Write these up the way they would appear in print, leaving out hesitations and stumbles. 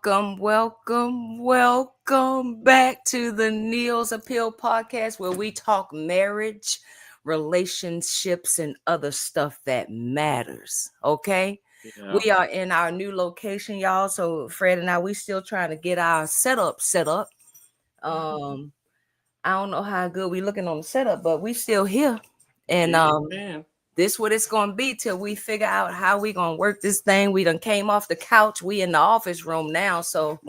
welcome back to the Neil's Appeal podcast, where we talk marriage, relationships, and other stuff that matters. Okay. Yeah. We are in our new location, y'all. So Fred and I, we still trying to get our setup set up. Um, I don't know how good we looking on the setup, but we still here. And Man. this what it's gonna be till we figure out how we gonna work this thing. We done came off the couch. We in the office room now, so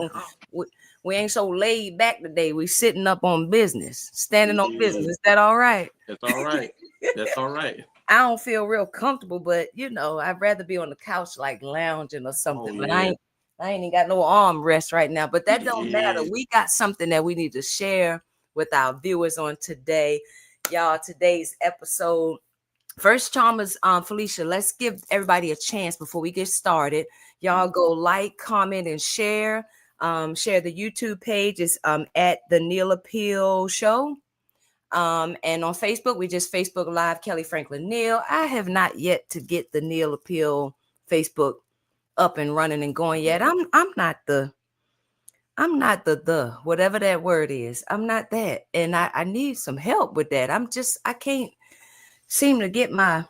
we ain't so laid back today. We sitting up on business, standing on business. Is that all right? That's all right. That's all right. I don't feel real comfortable, but I'd rather be on the couch like lounging or something. But I ain't even got no arm rest right now. But that don't matter. We got something that we need to share with our viewers on today. Y'all, today's episode. First, Chalmers, Felicia, let's give everybody a chance before we get started. Y'all go like, comment, and share. Share the YouTube page. It's at the Neil Appeal Show. And on Facebook, we just Facebook Live Kelly Franklin Neil. I have not yet to get the Neil Appeal Facebook up and running and going yet. I'm not the whatever that word is. I'm not that. And I need some help with that. I can't seem to get my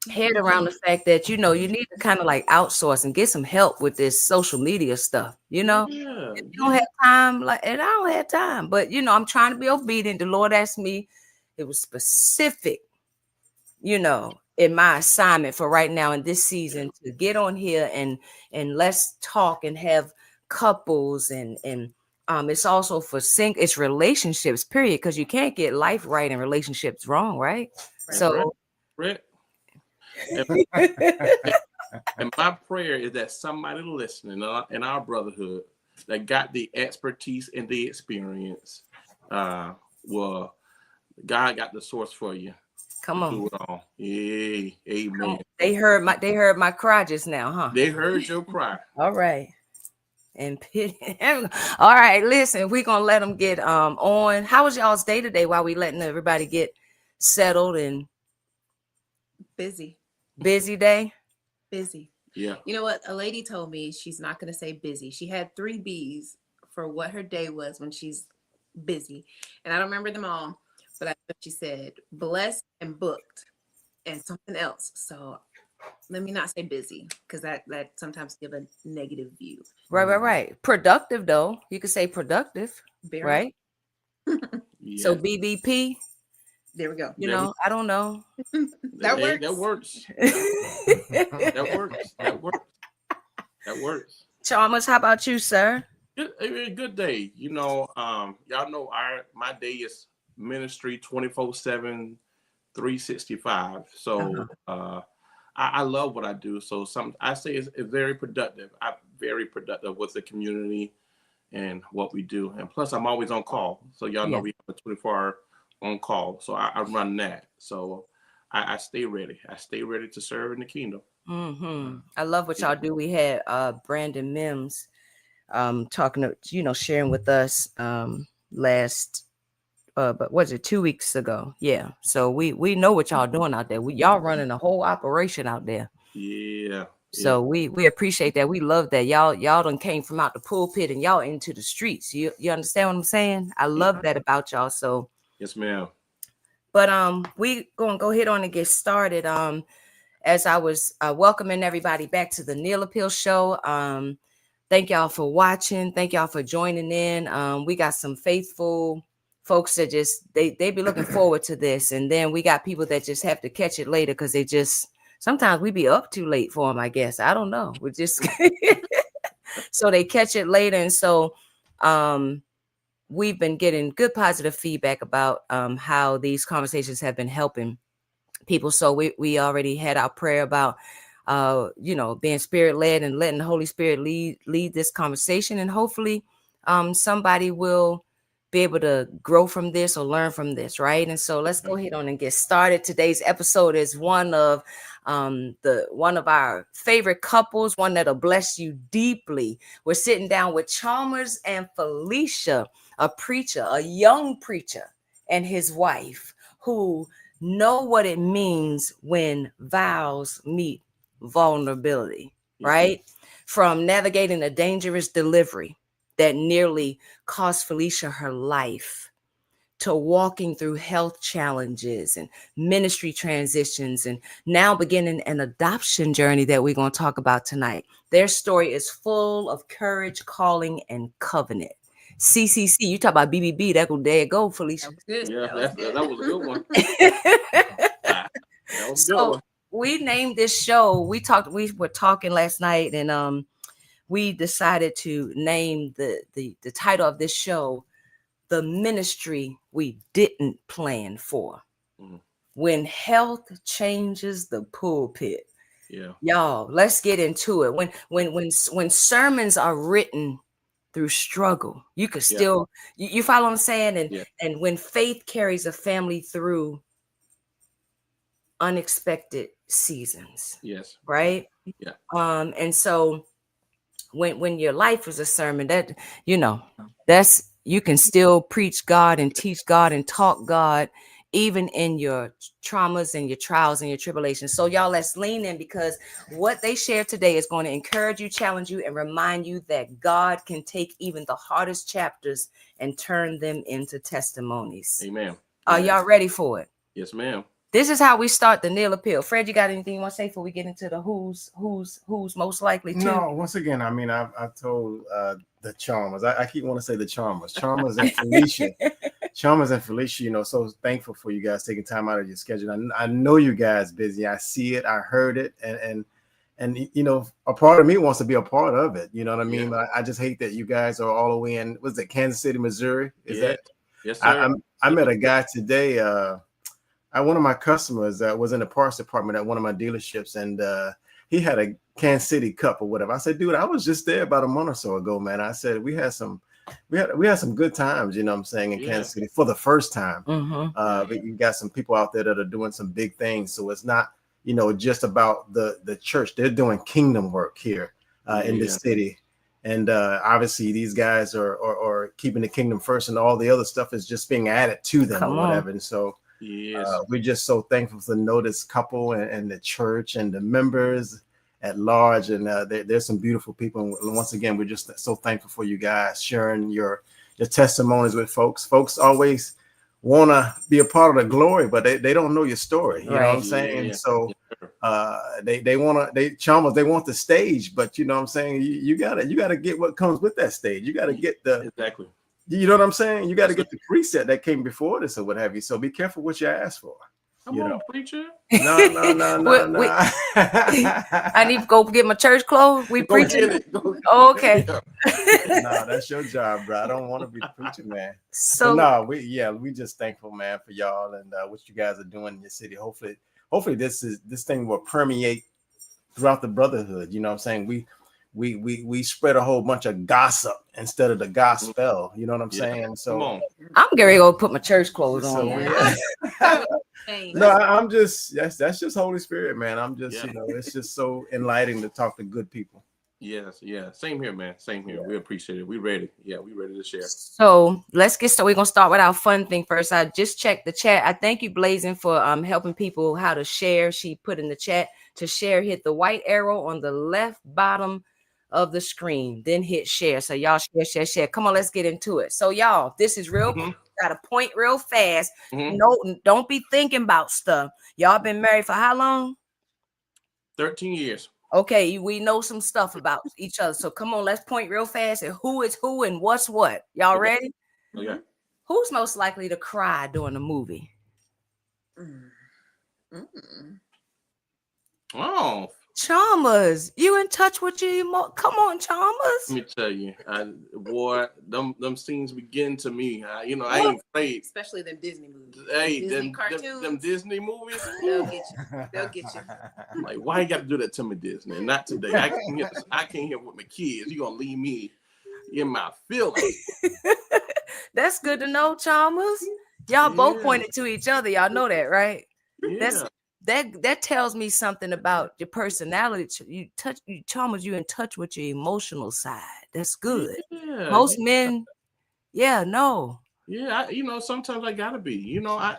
head around the fact that you need to kind of like outsource and get some help with this social media stuff. If you don't have time, and I don't have time, but I'm trying to be obedient. The Lord asked me, it was specific, in my assignment for right now in this season to get on here and let's talk and have couples and it's also for it's relationships, period, because you can't get life right and relationships wrong, right? So right. And my prayer is that somebody listening in our brotherhood that got the expertise and the experience, well, God got the source for you. Come on. Do it all. Yeah, amen. They heard my cry just now, huh? They heard your cry. All right. And pity. All right, listen, we're gonna let them get on. How was y'all's day today while we letting everybody get settled and busy day? Busy. Yeah. You know what? A lady told me she's not going to say busy. She had 3 B's for what her day was when she's busy. And I don't remember them all, but I know she said blessed and booked and something else. So let me not say busy because that sometimes give a negative view. Right. Productive though. You could say productive. Very right? Yeah. So BBP. There we go. I don't know. That works. That works. That works. Chalmers, how about you, sir? Good day. Y'all know my day is ministry 24/7, 365. So I love what I do. So I say it's very productive. I'm very productive with the community and what we do. And plus I'm always on call. So y'all know we have a 24-hour on call. So I run that. So I stay ready. I stay ready to serve in the kingdom. Mm-hmm. I love what y'all do. We had Brandon Mims talking to, sharing with us last but was it 2 weeks ago? Yeah. So we know what y'all doing out there. Y'all running a whole operation out there. Yeah. So we appreciate that. We love that. Y'all done came from out the pulpit and y'all into the streets. You understand what I'm saying? I love that about y'all. So yes, ma'am. But we gonna go ahead on and get started. As I was welcoming everybody back to the Neil Appeal Show. Thank y'all for watching. Thank y'all for joining in. We got some faithful folks that just they be looking forward to this, and then we got people that just have to catch it later because they just sometimes we be up too late for them. I guess I don't know. We just so they catch it later, and so we've been getting good positive feedback about how these conversations have been helping people. So we already had our prayer about being spirit led and letting the Holy Spirit lead this conversation, and hopefully somebody will be able to grow from this or learn from this, right? And so let's go ahead on and get started. Today's episode is one of our favorite couples, one that'll bless you deeply. We're sitting down with Chalmers and Felicia, a preacher, a young preacher, and his wife who know what it means when vows meet vulnerability, right? from navigating a dangerous delivery that nearly cost Felicia her life, to walking through health challenges and ministry transitions, and now beginning an adoption journey that we're going to talk about tonight. Their story is full of courage, calling, and covenant. CCC, you talk about BBB, there you go, Felicia. That was good. Yeah, that was a good one. That was a good So one. we named this show. We were talking last night, and we decided to name the title of this show, The Ministry We Didn't Plan For. Mhm. When health changes the pulpit. Yeah. Y'all, let's get into it. When sermons are written through struggle, you could still you follow what I'm saying? And when faith carries a family through unexpected seasons. Yes. Right? Yeah. And so when your life is a sermon, that that's you can still preach God and teach God and talk God even in your traumas and your trials and your tribulations. So y'all, let's lean in, because what they share today is going to encourage you, challenge you, and remind you that God can take even the hardest chapters and turn them into testimonies. Amen. Are y'all ready for it? Yes, ma'am. This is how we start the Neil Appeal. Fred, you got anything you want to say before we get into the who's most likely to? No, once again, I mean, I've told the Chalmers. I keep wanting to say the Chalmers and Felicia. Chalmers and Felicia, so thankful for you guys taking time out of your schedule. I know you guys busy. I see it. I heard it. And a part of me wants to be a part of it. You know what I mean? But I just hate that you guys are all the way in, was it Kansas City, Missouri? Is that? Yes, sir. I met a guy today. One of my customers was in the parts department at one of my dealerships, and he had a Kansas City Cup or whatever. I said, dude, I was just there about a month or so ago, man. I said we had some good times, you know what I'm saying, in Kansas City for the first time. But you got some people out there that are doing some big things. So it's not, just about the church. They're doing kingdom work here in the city. And obviously these guys are keeping the kingdom first, and all the other stuff is just being added to them or whatever. And so we're just so thankful to know this couple and the church and the members at large. And there's some beautiful people. And once again, we're just so thankful for you guys sharing your testimonies with folks. Folks always want to be a part of the glory, but they don't know your story. You know what I'm saying? Yeah. So Chalmers, they want the stage, but you know what I'm saying? You gotta get what comes with that stage. You gotta get exactly. You know what I'm saying? You got to get the preset that came before this or what have you. So be careful what you ask for. Come on, preacher. No. I need to go get my church clothes. We preaching. Okay. No, that's your job, bro. I don't want to be the preacher, man. So no, we just thankful, man, for y'all and what you guys are doing in your city. Hopefully this thing will permeate throughout the brotherhood. You know what I'm saying? We spread a whole bunch of gossip instead of the gospel. You know what I'm saying? So I'm gonna go put my church clothes on. No, I'm just that's just Holy Spirit, man. I'm just it's just so enlightening to talk to good people. Yes, same here, man. Same here. We appreciate it. We ready. Yeah, we ready to share. So let's get started. We're gonna start with our fun thing first. I just checked the chat. I thank you, Blazing, for helping people how to share. She put in the chat to share. Hit the white arrow on the left bottom of the screen, then hit share. So y'all share. Come on, let's get into it. So y'all, this is real. Got to point real fast. No, don't be thinking about stuff. Y'all been married for how long? 13 years. Okay, we know some stuff about each other. So come on, let's point real fast and who is who and what's what. Y'all ready? Okay. Who's most likely to cry during a movie? Oh, Chalmers, you in touch with your come on, Chalmers. let me tell you, boy, them scenes begin to me. I ain't afraid. Especially them Disney movies. Hey, Disney cartoons. Them Disney movies. They'll get you. I'm like, why you got to do that to me, Disney? Not today. I can't hear with my kids. You gonna leave me in my feelings? That's good to know, Chalmers. Y'all both pointed to each other. Y'all know that, right? Yeah. That tells me something about your personality. Chalmers, you in touch with your emotional side. That's good. Yeah. Most men, no. Yeah, sometimes I gotta be. I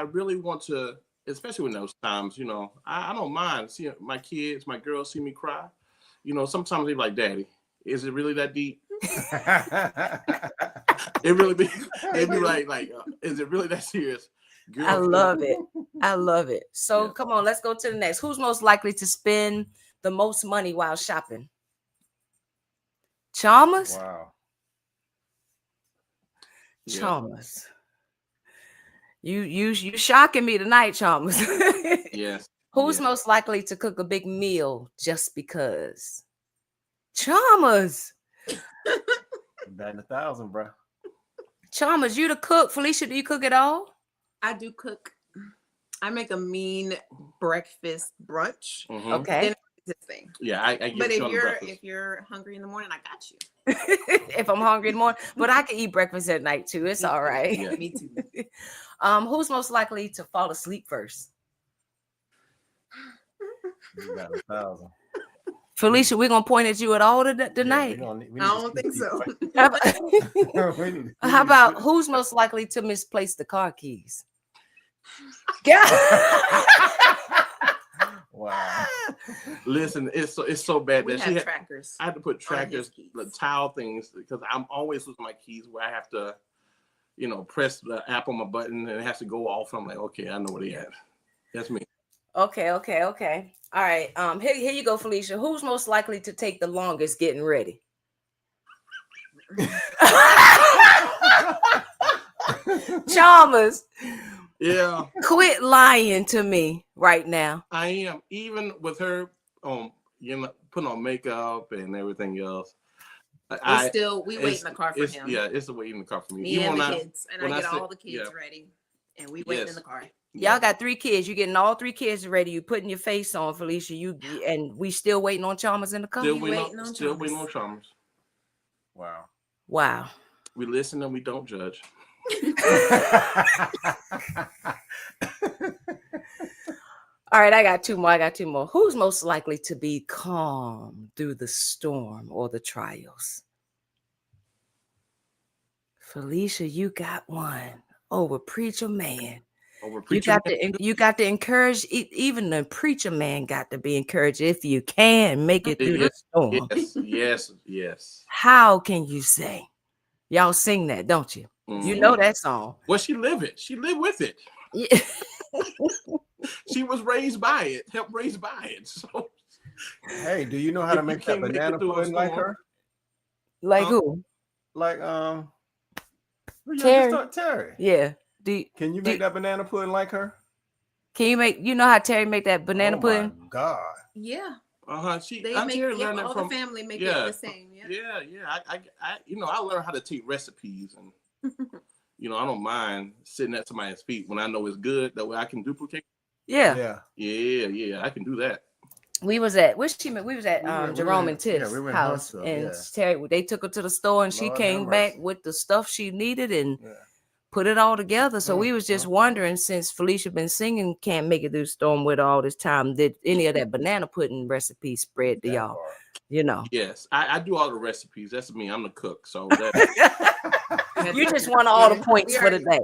really want to especially in those times, you know, I don't mind seeing my kids, my girls see me cry. You know, sometimes they're like, "Daddy, is it really that deep?" It really be, it be like, is it really that serious? Girl, I love it. I love it. So come on, let's go to the next. Who's most likely to spend the most money while shopping? Chalmers? Wow. Chalmers. You shocking me tonight, Chalmers. Yes. Who's most likely to cook a big meal just because? Chalmers. Batting 1,000, bro. Chalmers, you the cook. Felicia, do you cook at all? I do cook. I make a mean breakfast brunch. Mhm. Okay. Then this thing. Yeah, I get But you on the breakfast. if you're hungry in the morning, I got you. If I'm hungry in the morning, but I can eat breakfast at night too. It's all right. Yeah. Me too. Who's most likely to fall asleep first? You got 1,000. Felicia, we're gonna point at you at all tonight. I don't think so. How about who's most likely to misplace the car keys? Yeah. Wow. Listen, it's so bad We that have trackers. I had to put trackers, keys. the towel things, because I'm always losing my keys where I have to, you know, press the app on my button and it has to go off. And I'm like, okay, I know where they at. That's me. Okay. All right. Here you go, Felicia. Who's most likely to take the longest getting ready? Chalmers, Yeah, quit lying to me right now. I am. Even with her, you know, putting on makeup and everything else. We wait in the car for him. Yeah, it's the wait in the car for me. Me and the kids. And I get say- all the kids ready. And we wait in the car. Y'all got 3 kids. You getting all 3 kids ready. You putting your face on, Felicia. And we still waiting on Chalmers in the car. Still waiting on Chalmers. Wow. Wow. We listen and we don't judge. All right, I got 2 more. Who's most likely to be calm through the storm or the trials? Felicia, you got one. Over preacher man. You got to encourage. Even the preacher man got to be encouraged. If you can make it through the storm. Yes. How can you say? Y'all sing that, don't you? Mm-hmm. You know that song. Well, she live it. She lived with it. Yeah. She was raised by it. Helped raised by it. So, hey, do you know how to make that banana pudding like her? Like who? Like Terry. Terry. Yeah. Can you make that banana pudding like her? Can you make? You know how Terry make that banana pudding? My God. Yeah. They make learned all from the family make it the same. Yeah. I I learned how to take recipes and you know, I don't mind sitting at somebody's feet when I know it's good. That way I can duplicate. Yeah. I can do that. We was at Jerome and Tiff's house, and Terry. They took her to the store, and she came back with the stuff she needed and put it all together. So we was just wondering, since Felicia been singing "Can't Make It Through the Storm" with all this time, did any of that banana pudding recipe spread to y'all? You know. Yes, I do all the recipes. That's me. I'm the cook. So you just want all the points for the day.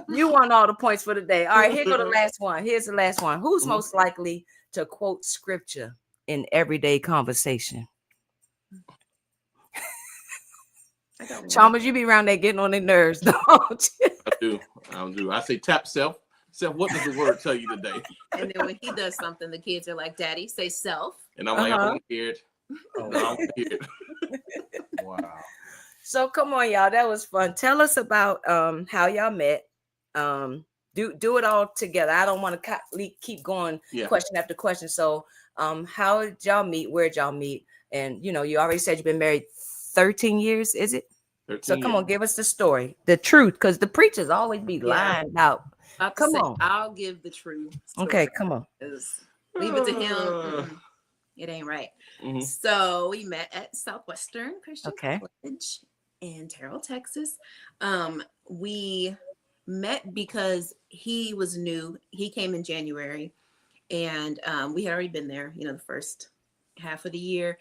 You want all the points for the day. All right, here go the last one. Here's the last one. Who's most likely to quote scripture in everyday conversation? Chalmers, you be around there getting on their nerves, don't you? I do. I say tap self. Self, what does the word tell you today? And then when he does something, the kids are like, Daddy, say self. And I'm like, I don't hear it. I don't hear it. Wow. So come on, y'all. That was fun. Tell us about how y'all met. Do it all together. I don't want to keep going question after question. So how did y'all meet? Where did y'all meet? And you know, you already said you've been married 13 years, is it? So come on, give us the story, the truth, because the preachers always be lying out. Come on. I'll give the truth. Okay, come on. Leave it to him. It ain't right. Mm-hmm. So we met at Southwestern Christian College in Terrell, Texas. We met because he was new. He came in January, and we had already been there, the first half of the year,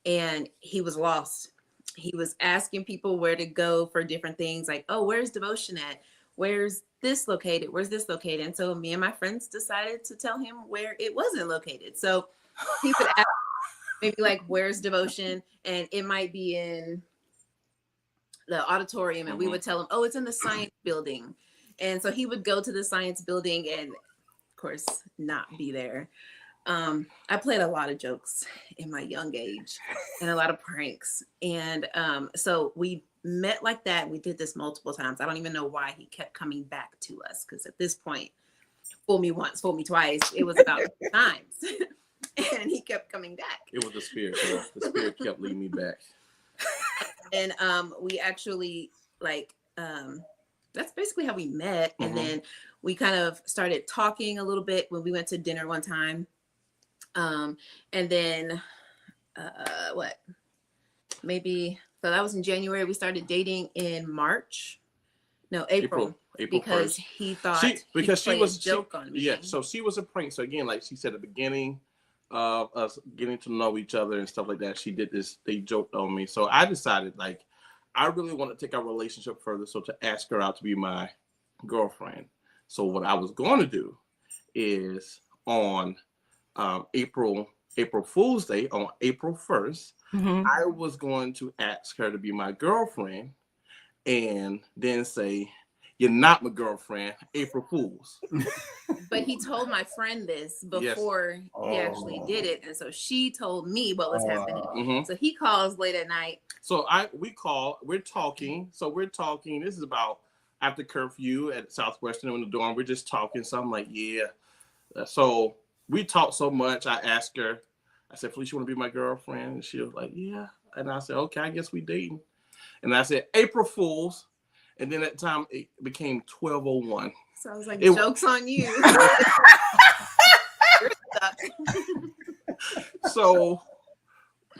and he was lost. He was asking people where to go for different things, like, oh, where's devotion at? where's this located? Where's this located? And so me and my friends decided to tell him where it wasn't located. So he would ask maybe like, where's devotion? And it might be in the auditorium, and we would tell him, oh, it's in the science building. And so he would go to the science building and of course not be there. I played a lot of jokes in my young age and a lot of pranks. And so we met like that. We did this multiple times. I don't even know why he kept coming back to us, because at this point, fool me once, fool me twice. It was about times. And he kept coming back. It was the spirit. Yeah. The spirit kept leading me back. And we actually that's basically how we met. And then we kind of started talking a little bit when we went to dinner one time. And then so that was in January. We started dating in April because 1st. He thought she was a joke on me. Yeah, so she was a prank. So again, like she said at the beginning of us getting to know each other and stuff like that, she did this, they joked on me. So I decided, like, I really want to take our relationship further, so to ask her out to be my girlfriend. So what I was going to do is on April Fool's Day, on April 1st, I was going to ask her to be my girlfriend and then say, you're not my girlfriend, April Fools. But he told my friend this before he actually did it. And so she told me what was happening. So he calls late at night. So we're talking. This is about after curfew at Southwestern in the dorm. We're just talking. So I'm like, yeah. So we talked so much. I asked her, I said, Felicia, you want to be my girlfriend? And she was like, yeah. And I said, okay, I guess we dating. And I said, April Fools. And then at the time it became 12:01. So I was like, joke's on you. You're stuck. So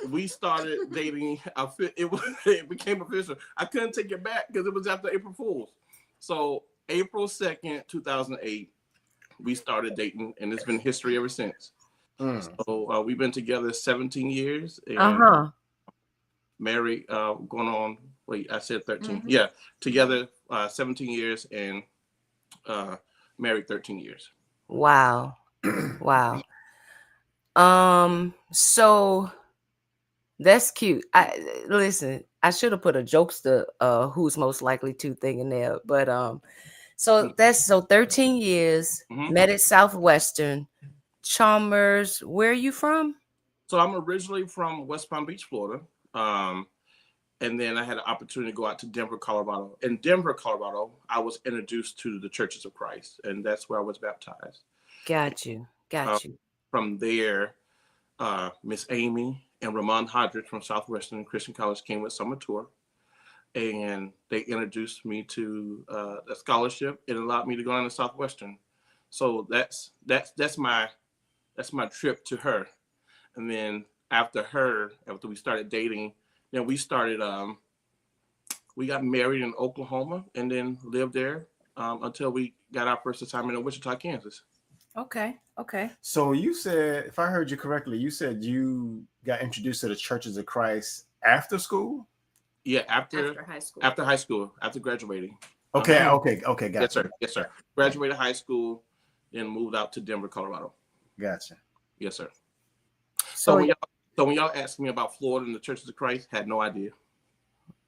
we started dating. It became official. I couldn't take it back because it was after April Fools. So April 2nd, 2008, we started dating, and it's been history ever since. So we've been together 17 years. And married, going on. Wait, I said 13. Yeah, together 17 years and married 13 years. Wow. Wow. So that's cute. Listen, I should have put a jokester who's most likely to thing in there, but so that's 13 years, met at Southwestern, Chalmers. Where are you from? So I'm originally from West Palm Beach, Florida. And then I had an opportunity to go out to Denver, Colorado. In Denver, Colorado, I was introduced to the Churches of Christ, and that's where I was baptized. Got you. From there, Miss Amy and Ramon Hodges from Southwestern Christian College came with summer tour, and they introduced me to a scholarship. It allowed me to go on to Southwestern. So that's my trip to her. And then after we started dating, then we started, we got married in Oklahoma and then lived there until we got our first assignment in Wichita, Kansas. Okay. So you said, if I heard you correctly, you said you got introduced to the Churches of Christ after school? Yeah, after high school, after graduating. Okay, gotcha. Yes, sir. Graduated high school, then moved out to Denver, Colorado. Gotcha. Yes, sir. So when y'all asked me about Florida and the Churches of Christ, had no idea.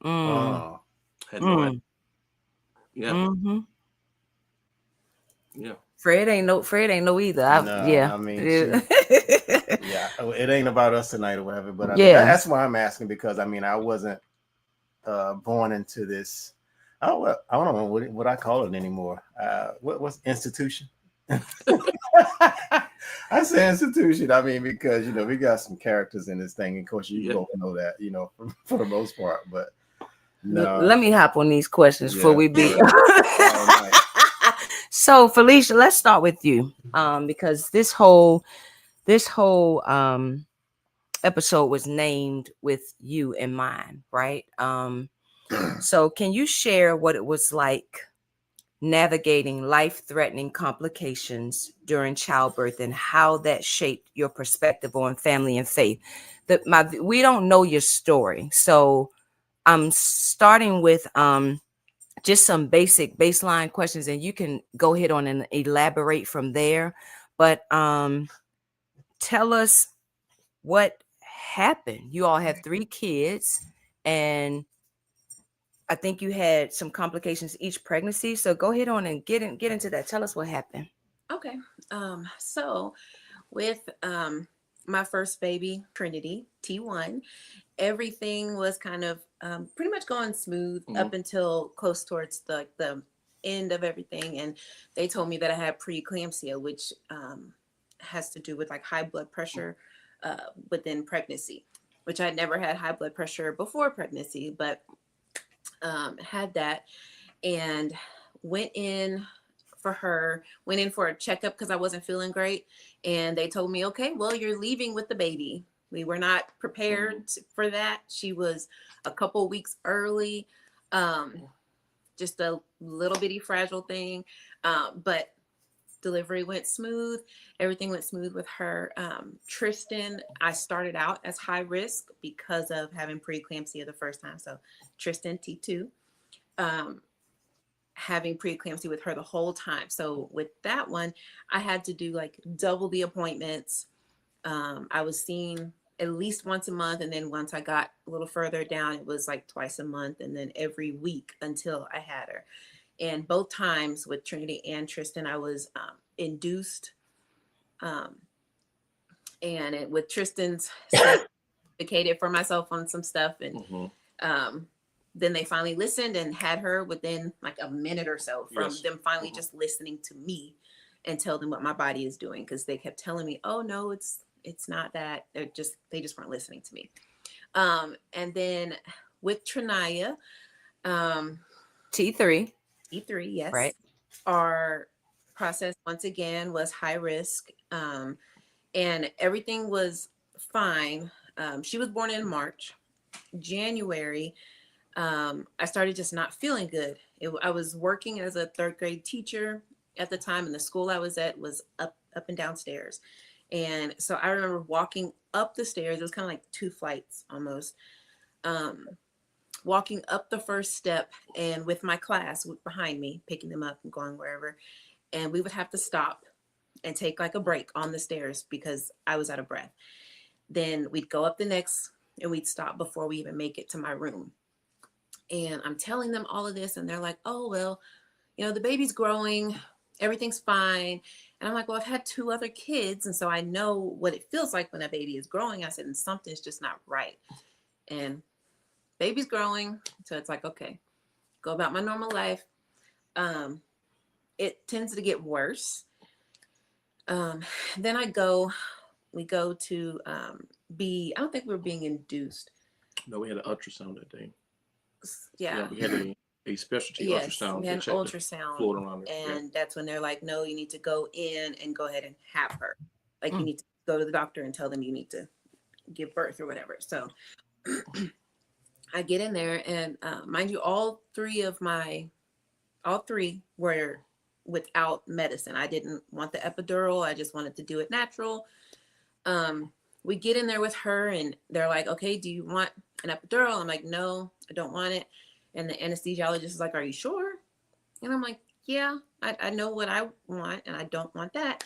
Had no idea. Yeah. Yeah. Fred ain't no either. I mean, it ain't about us tonight or whatever. But that's why I'm asking, because I mean, I wasn't born into this. I don't know what I call it anymore. What's institution? I say institution. I mean, because we got some characters in this thing. Of course, you both know that, for the most part. But no. Let me hop on these questions before we be. So, Felicia, let's start with you, because this whole episode was named with you in mind, right? So, can you share what it was like navigating life-threatening complications during childbirth and how that shaped your perspective on family and faith? We don't know your story, so I'm starting with just some basic baseline questions, and you can go ahead on and elaborate from there. But tell us what happened. You all have 3 kids, and I think you had some complications each pregnancy. So go ahead on and get into that. Tell us what happened. Okay. So with my first baby, Trinity, T1, everything was kind of pretty much going smooth up until close towards the end of everything. And they told me that I had preeclampsia, which has to do with like high blood pressure within pregnancy, which I never had high blood pressure before pregnancy, but had that, and went in for a checkup because I wasn't feeling great. And they told me, okay, well, you're leaving with the baby. We were not prepared for that. She was a couple weeks early, just a little bitty fragile thing. But delivery went smooth. Everything went smooth with her. Tristan, I started out as high risk because of having preeclampsia the first time. So Tristan, T2, having preeclampsia with her the whole time. So with that one, I had to do like double the appointments. I was seen at least once a month. And then once I got a little further down, it was like twice a month and then every week until I had her. And both times with Trinity and Tristan, I was induced. And with Tristan's, advocated for myself on some stuff. And then they finally listened and had her within like a minute or so from them finally just listening to me and tell them what my body is doing. Because they kept telling me, oh, no, it's not that. They just weren't listening to me. And then with Trinaya, T3, yes. Right. Our process once again was high risk. And everything was fine. She was born in March. January, I started just not feeling good. I was working as a 3rd grade teacher at the time, and the school I was at was up and downstairs. And so I remember walking up the stairs. It was kind of like 2 flights almost. Walking up the first step and with my class behind me, picking them up and going wherever. And we would have to stop and take like a break on the stairs because I was out of breath. Then we'd go up the next and we'd stop before we even make it to my room. And I'm telling them all of this and they're like, oh, well, the baby's growing, everything's fine. And I'm like, well, I've had 2 other kids. And so I know what it feels like when a baby is growing. I said, and something's just not right. And baby's growing. So it's like, okay, go about my normal life. It tends to get worse. Then we go to I don't think we were being induced. No, we had an ultrasound that day. Yeah. We had a specialty ultrasound. We had an ultrasound. Fluid around it. And that's when they're like, no, you need to go in and go ahead and have her. Like you need to go to the doctor and tell them you need to give birth or whatever. So I get in there and mind you, all three were without medicine. I didn't want the epidural. I just wanted to do it natural. We get in there with her and they're like, okay, do you want an epidural? I'm like, no, I don't want it. And the anesthesiologist is like, are you sure? And I'm like, yeah, I know what I want and I don't want that.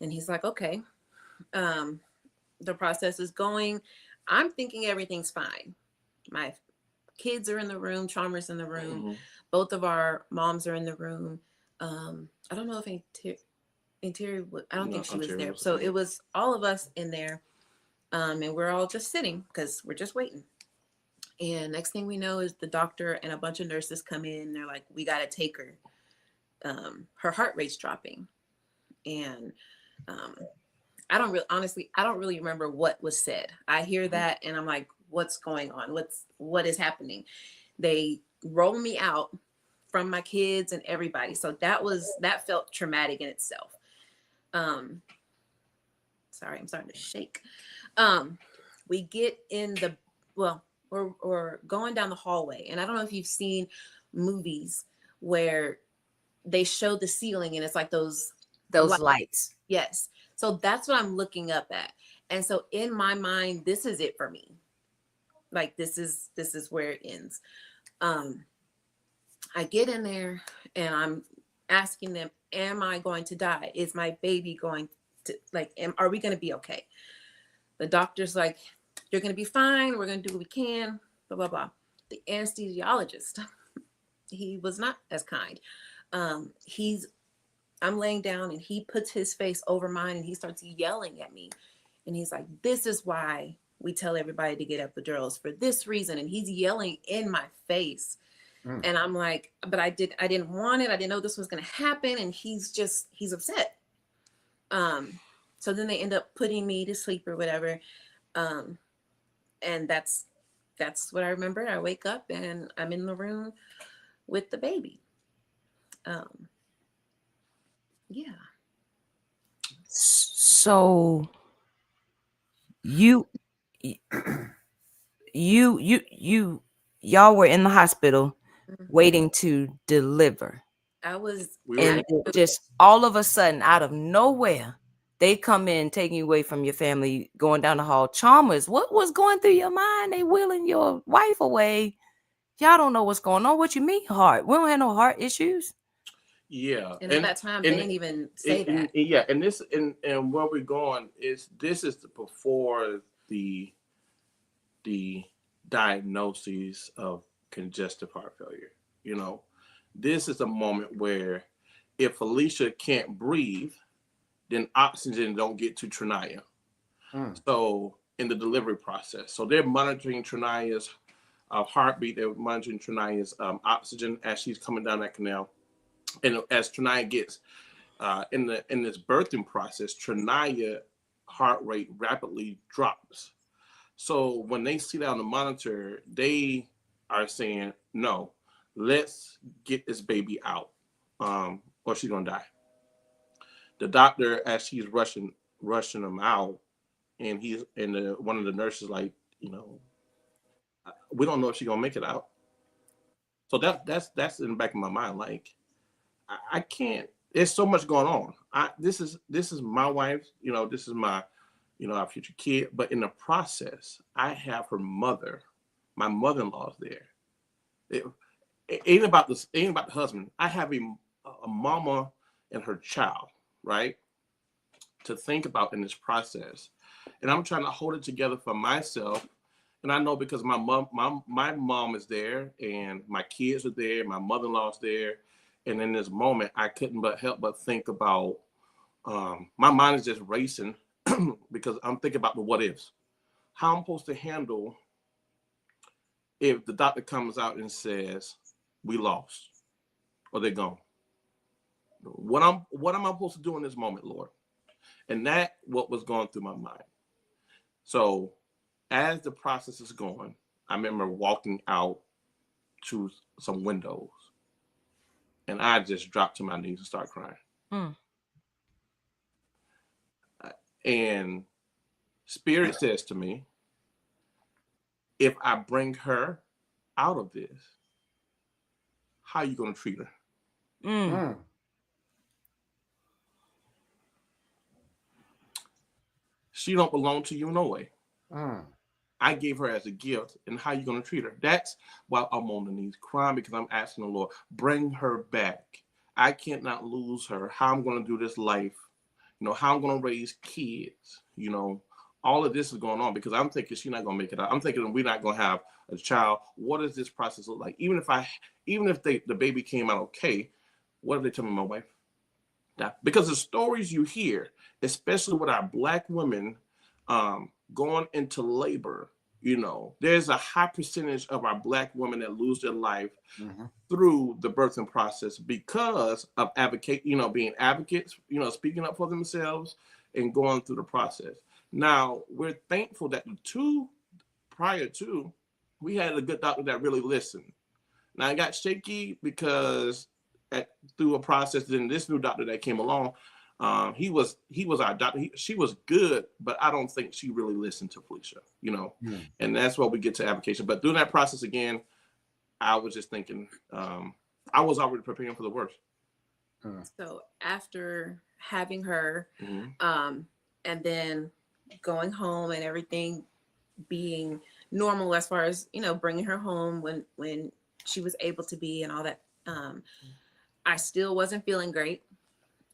And he's like, okay. The process is going. I'm thinking everything's fine. My kids are in the room, Chalmers in the room. Both of our moms are in the room. I don't know if Interior, I don't think she was there. So it was all of us in there. And we're all just sitting because we're just waiting. And next thing we know is the doctor and a bunch of nurses come in. And they're like, we got to take her. Her heart rate's dropping. And I don't really remember what was said. I hear that and I'm like, what's going on? What is happening? They roll me out from my kids and everybody. So that felt traumatic in itself. Sorry, I'm starting to shake. We get in we're going down the hallway. And I don't know if you've seen movies where they show the ceiling and it's like those lights. Yes. So that's what I'm looking up at. And so in my mind, this is it for me. Like this is where it ends. I get in there and I'm asking them, am I going to die? Is my baby going to, like, are we going to be okay? The doctor's like, you're going to be fine. We're going to do what we can, blah, blah, blah. The anesthesiologist, he was not as kind. I'm laying down and he puts his face over mine and he starts yelling at me. And he's like, this is why we tell everybody to get epidurals for this reason. And he's yelling in my face. And I'm like, but I didn't want it. I didn't know this was going to happen. And he's upset. So then they end up putting me to sleep or whatever. And that's what I remember. I wake up and I'm in the room with the baby. Yeah. So you y'all were in the hospital waiting to deliver. I was, And just all of a sudden, out of nowhere, they come in, taking you away from your family, going down the hall. Chalmers, what was going through your mind? They wheeling your wife away. Y'all don't know what's going on. What you mean heart? We don't have no heart issues. Yeah. And at that time, they didn't even say that. Yeah. And this, and where we're going is, this is before the diagnoses of congestive heart failure. You know, this is a moment where if Felicia can't breathe, then oxygen don't get to Trinaya. So in the delivery process, so they're monitoring Trinaya's heartbeat, they're monitoring Trinaya's oxygen as she's coming down that canal. And as Trinaya gets in this birthing process, Trinaya heart rate rapidly drops. So when they see that on the monitor, they are saying, no, let's get this baby out, or she's gonna die. The doctor, as she's rushing him out, and one of the nurses like, you know, we don't know if she's gonna make it out. So that's in the back of my mind. Like, I can't. There's so much going on. This is my wife. You know, this is my, you know, our future kid. But in the process, I have her mother. My mother-in-law's there. It ain't about this. Ain't about the husband. I have a mama and her child, right, to think about in this process, and I'm trying to hold it together for myself. And I know because my mom is there, and my kids are there, my mother-in-law's there, and in this moment, I couldn't help but think about. My mind is just racing because I'm thinking about the what ifs. How I'm supposed to handle if the doctor comes out and says we lost or they're gone. What am I supposed to do in this moment, Lord? And that what was going through my mind. So as the process is going, I remember walking out to some windows, and I just dropped to my knees and started crying. And Spirit says to me, if I bring her out of this, how are you going to treat her? She don't belong to you no way. I gave her as a gift, and how you going to treat her? That's why I'm on the knees crying, because I'm asking the Lord, bring her back. I cannot lose her. How I'm going to do this life, you know, how I'm going to raise kids, you know, all of this is going on because I'm thinking she's not going to make it out. I'm thinking we're not going to have a child. What does this process look like? Even if the baby came out okay, what if they tell me my wife? Because the stories you hear, especially with our Black women going into labor, you know, there's a high percentage of our Black women that lose their life through the birthing process because of being advocates, you know, speaking up for themselves and going through the process. Now, we're thankful that the two prior to, we had a good doctor that really listened. Now, I got shaky because through a process, then this new doctor that came along, he was our doctor. She was good, but I don't think she really listened to Felicia, you know, and that's why we get to avocation. But through that process again, I was just thinking, I was already preparing for the worst. So after having her, and then going home and everything being normal as far as, you know, bringing her home when she was able to be and all that I still wasn't feeling great,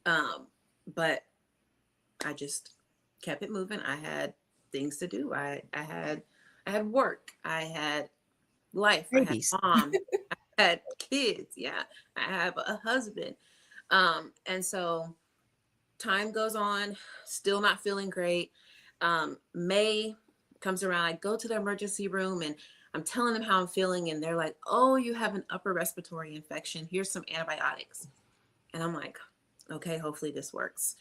but I just kept it moving. I had things to do. I had work. I had life. I had Babies. mom. I had kids. Yeah, I have a husband. And so time goes on, still not feeling great. May comes around. I go to the emergency room and I'm telling them how I'm feeling, and they're like, "Oh, you have an upper respiratory infection. Here's some antibiotics." And I'm like, "Okay, hopefully this works."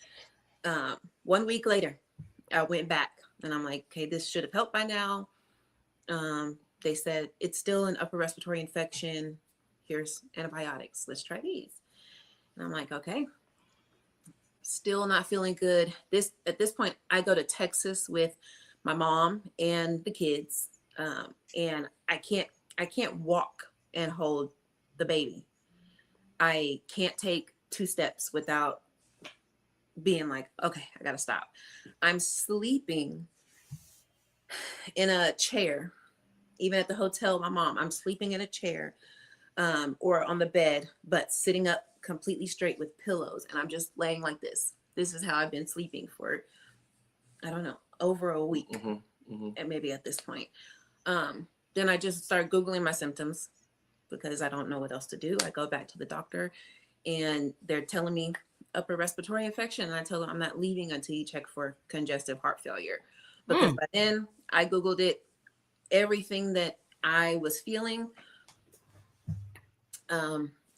1 week later, I went back and I'm like, "Okay, this should have helped by now." They said it's still an upper respiratory infection. Here's antibiotics. Let's try these. And I'm like, "Okay." Still not feeling good. At this point, I go to Texas with my mom and the kids, and I can't walk and hold the baby. I can't take 2 steps without being like, okay, I gotta stop. I'm sleeping in a chair, even at the hotel. My mom, I'm sleeping in a chair, or on the bed, but sitting up completely straight with pillows, and I'm just laying like this. This is how I've been sleeping for, I don't know, over a week, and maybe at this point. Then I just start Googling my symptoms because I don't know what else to do. I go back to the doctor and they're telling me upper respiratory infection. And I tell them I'm not leaving until you check for congestive heart failure. Because by then I Googled it, everything that I was feeling,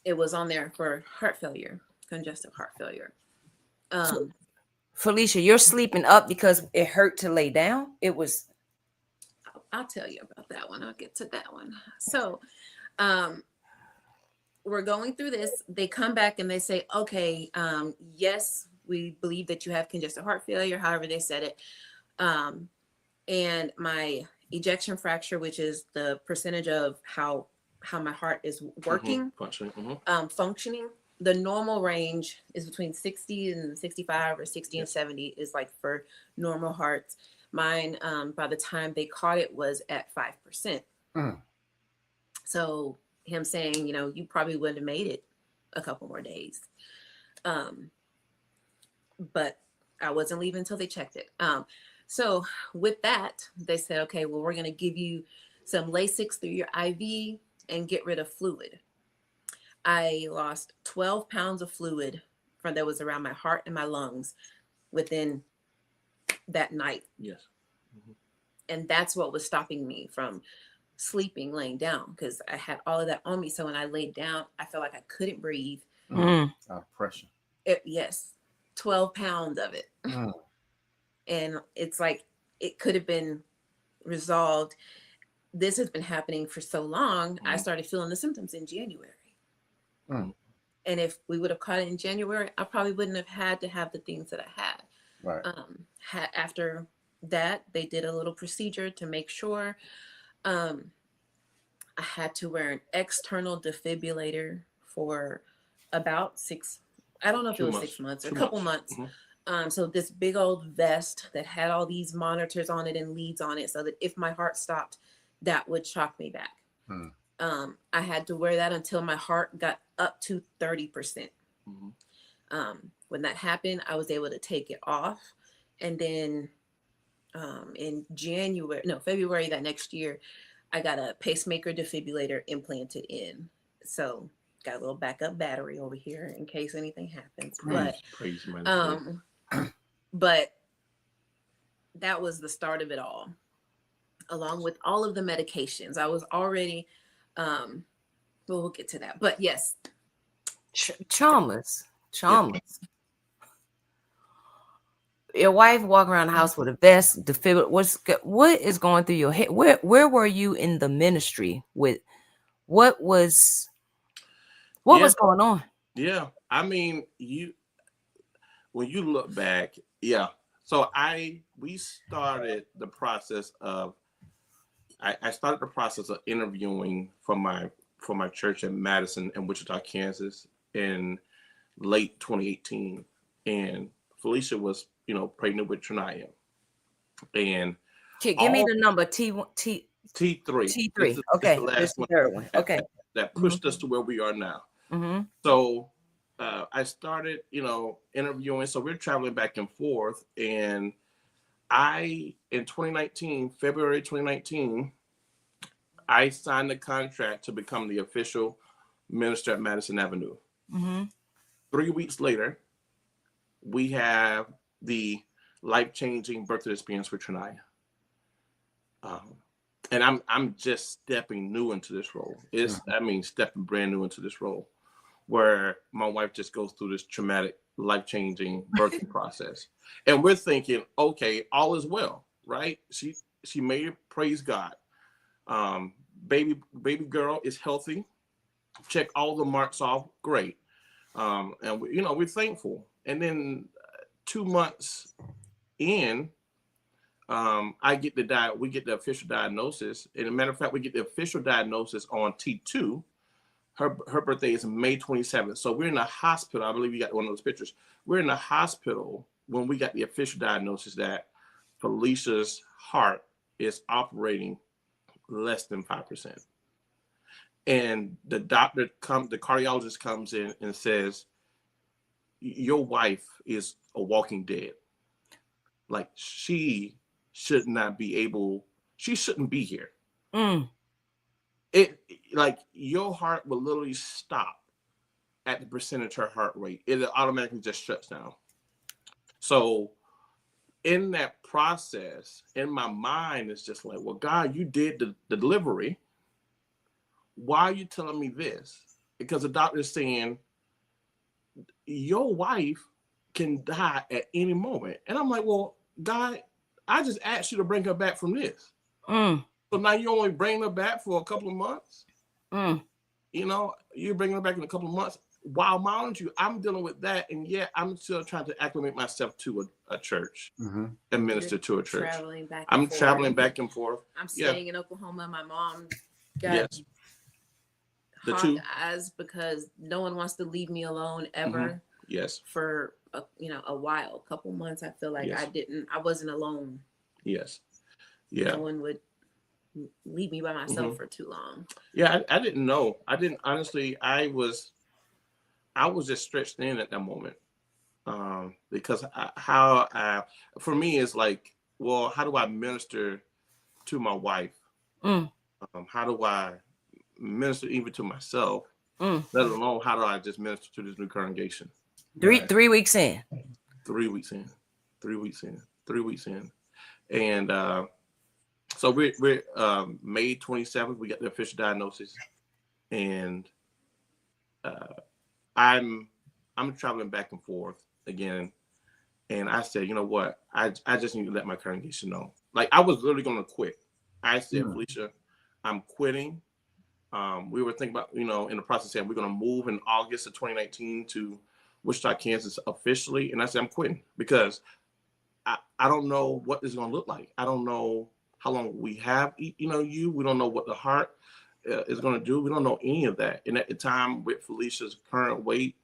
it was on there for heart failure, congestive heart failure. Felicia, you're sleeping up because it hurt to lay down. It was. I'll tell you about that one. I'll get to that one. So, we're going through this. They come back and they say, okay, yes, we believe that you have congestive heart failure, however they said it. And my ejection fracture, which is the percentage of how my heart is working, functioning. The normal range is between 60 and 65 or 60 and 70 is like for normal hearts. Mine, by the time they caught it, was at 5%. So him saying, you probably wouldn't have made it a couple more days. But I wasn't leaving until they checked it. So with that, they said, okay, well, we're going to give you some Lasix through your IV and get rid of fluid. I lost 12 pounds of fluid that was around my heart and my lungs within that night. Yes. And that's what was stopping me from sleeping, laying down, because I had all of that on me. So when I laid down, I felt like I couldn't breathe. Out of pressure. Yes. 12 pounds of it. And it's like, it could have been resolved. This has been happening for so long. I started feeling the symptoms in January. And if we would have caught it in January, I probably wouldn't have had to have the things that I had. Right. After that, they did a little procedure to make sure. I had to wear an external defibrillator for about 6, I don't know if it was 6 months or a couple months. So this big old vest that had all these monitors on it and leads on it, so that if my heart stopped, that would shock me back. I had to wear that until my heart got up to 30%. When that happened, I was able to take it off. And then in February that next year, I got a pacemaker defibrillator implanted in. So got a little backup battery over here in case anything happens. But that was the start of it all, along with all of the medications. I was already, we'll get to that. But yes. Chalmers. Your wife walking around the house with a vest, defibrillator. What is going through your head? Where were you in the ministry with what was going on? Yeah. I mean, when you look back, So we started the process of I started the process of interviewing for my church in Madison and Wichita, Kansas in late 2018. And Felicia was, pregnant with Trinaya. And give me the number T3. T3. Okay. This is the last one third one. Okay. that pushed us to where we are now. Mm-hmm. So I started, interviewing. So we're traveling back and forth. And in 2019, February 2019, I signed the contract to become the official minister at Madison Avenue. Mm-hmm. 3 weeks later, we have the life-changing birthday experience for Trinaya. And I'm just stepping new into this role. Stepping brand new into this role, where my wife just goes through this traumatic, life-changing birthing process. And we're thinking, okay, all is well, right? She made it, praise God. Baby girl is healthy. Check all the marks off, great. And we're thankful. And then 2 months in, we get the official diagnosis. And as a matter of fact, we get the official diagnosis on T2. Her birthday is May 27th. So we're in the hospital. I believe you got one of those pictures. We're in the hospital when we got the official diagnosis that Felicia's heart is operating less than 5%. And the cardiologist comes in and says, your wife is a walking dead. Like, she shouldn't be here. It, like, your heart will literally stop at the percentage of her heart rate. It automatically just shuts down. So in that process, in my mind, it's just like, well, God, you did the delivery. Why are you telling me this? Because the doctor's saying your wife can die at any moment. And I'm like, well, God, I just asked you to bring her back from this. So now you only bring her back for a couple of months. You bring her back in a couple of months. While mind you, I'm dealing with that, and yet I'm still trying to acclimate myself to a church and minister to a church. Traveling back and forth. I'm staying in Oklahoma. My mom got hawk eyes because no one wants to leave me alone ever. Yes. For a while, a couple months, I feel like I wasn't alone. Yes. Yeah. No one would leave me by myself for too long. Yeah, I didn't know. I didn't, honestly. I was just stretched in at that moment, because for me, it's like, well, how do I minister to my wife? How do I minister even to myself? Let alone how do I just minister to this new congregation? 3 weeks in. 3 weeks in. 3 weeks in. 3 weeks in. And so we're May 27th. We got the official diagnosis, and I'm traveling back and forth again. And I said, you know what? I just need to let my congregation know. Like, I was literally going to quit. I said, Felicia, I'm quitting. We were thinking about, in the process saying we're going to move in August of 2019 to Wichita, Kansas officially. And I said, I'm quitting because I don't know what this is going to look like. I don't know how long we have, we don't know what the heart is going to do. We don't know any of that. And at the time, with Felicia's current weight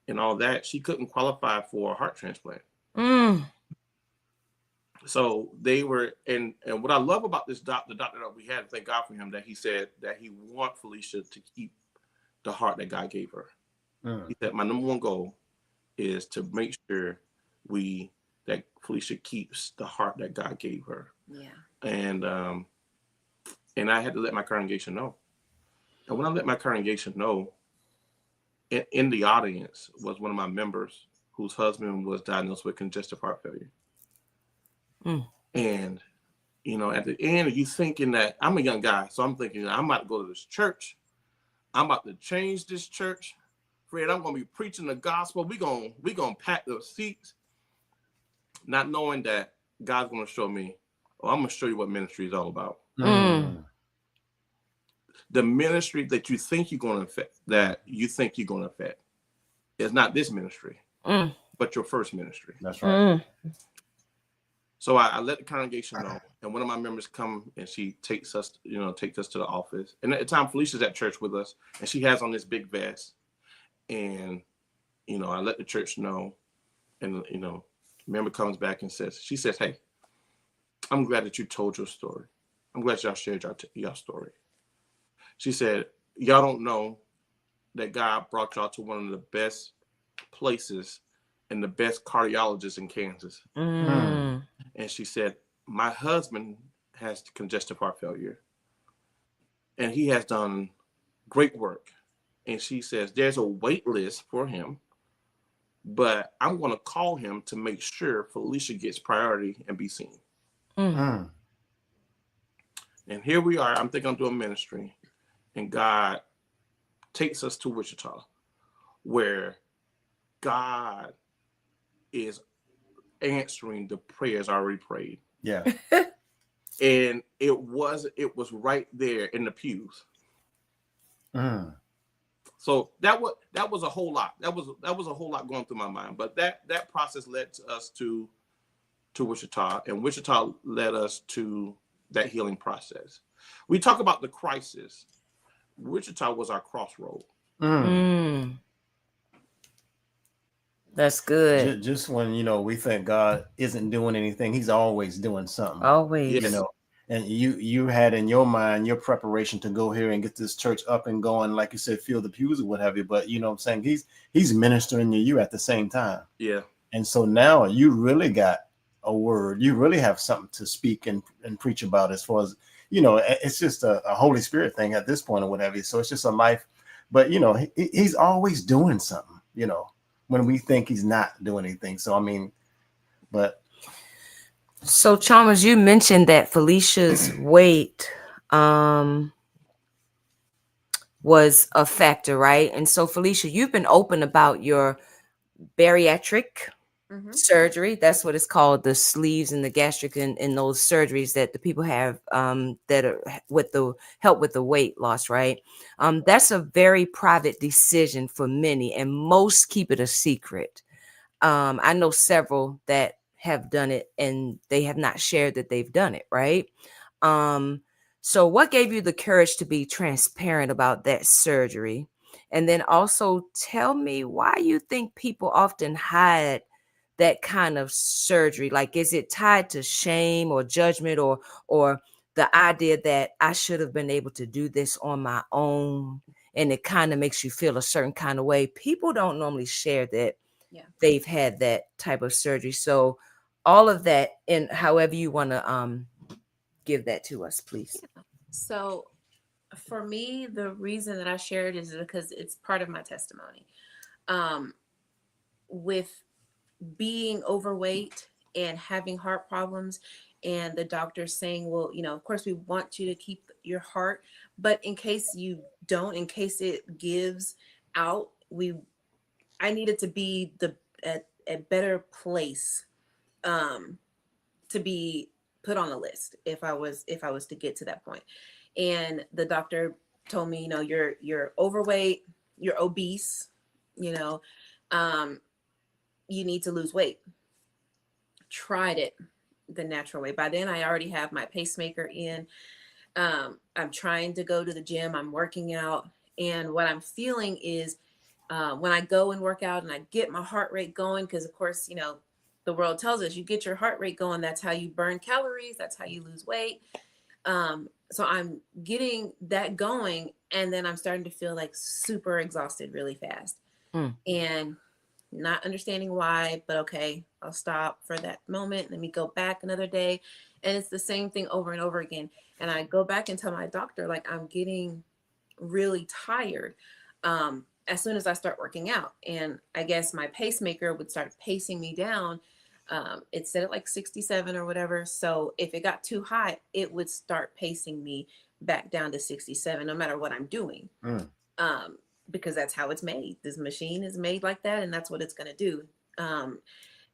and all that, she couldn't qualify for a heart transplant. So they were, and what I love about the doctor that we had, thank God for him, that he said that he want Felicia to keep the heart that God gave her. He said, my number one goal is to make sure that Felicia keeps the heart that God gave her. Yeah. And I had to let my congregation know. And when I let my congregation know, in the audience was one of my members whose husband was diagnosed with congestive heart failure. And, at the end, you thinking that I'm a young guy, so I'm thinking I'm about to go to this church. I'm about to change this church. Fred, I'm going to be preaching the gospel. We're going to pack those seats, not knowing that God's going to show me, I'm going to show you what ministry is all about. The ministry that you think you're going to affect, is not this ministry, but your first ministry. That's right. So I let the congregation know, and one of my members come and she takes us to the office. And at the time, Felicia's at church with us, and she has on this big vest. And I let the church know, and member comes back and she says, "Hey, I'm glad that you told your story. I'm glad y'all shared your story." She said, "Y'all don't know that God brought y'all to one of the best places and the best cardiologist in Kansas. Mm. And she said, my husband has congestive heart failure and he has done great work. And she says, there's a wait list for him, but I'm going to call him to make sure Felicia gets priority and be seen. Mm. And here we are. I'm thinking I'm doing ministry, and God takes us to Wichita, where God is answering the prayers already prayed. Yeah. And it was right there in the pews. So that was a whole lot. That was a whole lot going through my mind. But that process led us to Wichita, and Wichita led us to that healing process. We talk about the crisis. Wichita was our crossroad. That's good. Just when, you know, we think God isn't doing anything, he's always doing something. Always. Yes. You know, and you had in your mind your preparation to go here and get this church up and going, like you said, fill the pews or what have you. But you know what I'm saying, he's ministering to you at the same time. Yeah. And so now you really got a word. You really have something to speak and preach about, as far as, you know, it's just a Holy Spirit thing at this point or whatever. So it's just a life. But, you know, he's always doing something, you know, when we think he's not doing anything. So, I mean, but. So Chalmers, you mentioned that Felicia's weight was a factor, right? And so Felicia, you've been open about your bariatric surgery. That's what it's called, the sleeves and the gastric and those surgeries that the people have that are with the help with the weight loss, right? That's a very private decision for many, and most keep it a secret. I know several that have done it and they have not shared that they've done it, right? So what gave you the courage to be transparent about that surgery? And then also tell me why you think people often hide that kind of surgery. Like, is it tied to shame or judgment, or the idea that I should have been able to do this on my own, and it kind of makes you feel a certain kind of way? People don't normally share that they've had that type of surgery. So all of that, and however you want to give that to us, please. So for me, the reason that I shared is because it's part of my testimony. With being overweight and having heart problems, and the doctor saying, well, you know, of course we want you to keep your heart, but in case you don't, in case it gives out, I needed to be at a better place to be put on a list if I was to get to that point. And the doctor told me, you know, you're overweight, you're obese, you know, you need to lose weight. Tried it the natural way. By then I already have my pacemaker in. I'm trying to go to the gym, I'm working out, and what I'm feeling is when I go and work out and I get my heart rate going, because of course, you know, the world tells us you get your heart rate going, that's how you burn calories, that's how you lose weight. So I'm getting that going, and then I'm starting to feel like super exhausted really fast. And not understanding why, but okay, I'll stop for that moment. Let me go back another day. And it's the same thing over and over again. And I go back and tell my doctor, like, I'm getting really tired as soon as I start working out. And I guess my pacemaker would start pacing me down. It set at like 67 or whatever. So if it got too high, it would start pacing me back down to 67, no matter what I'm doing. Because that's how it's made. This machine is made like that, and that's what it's going to do.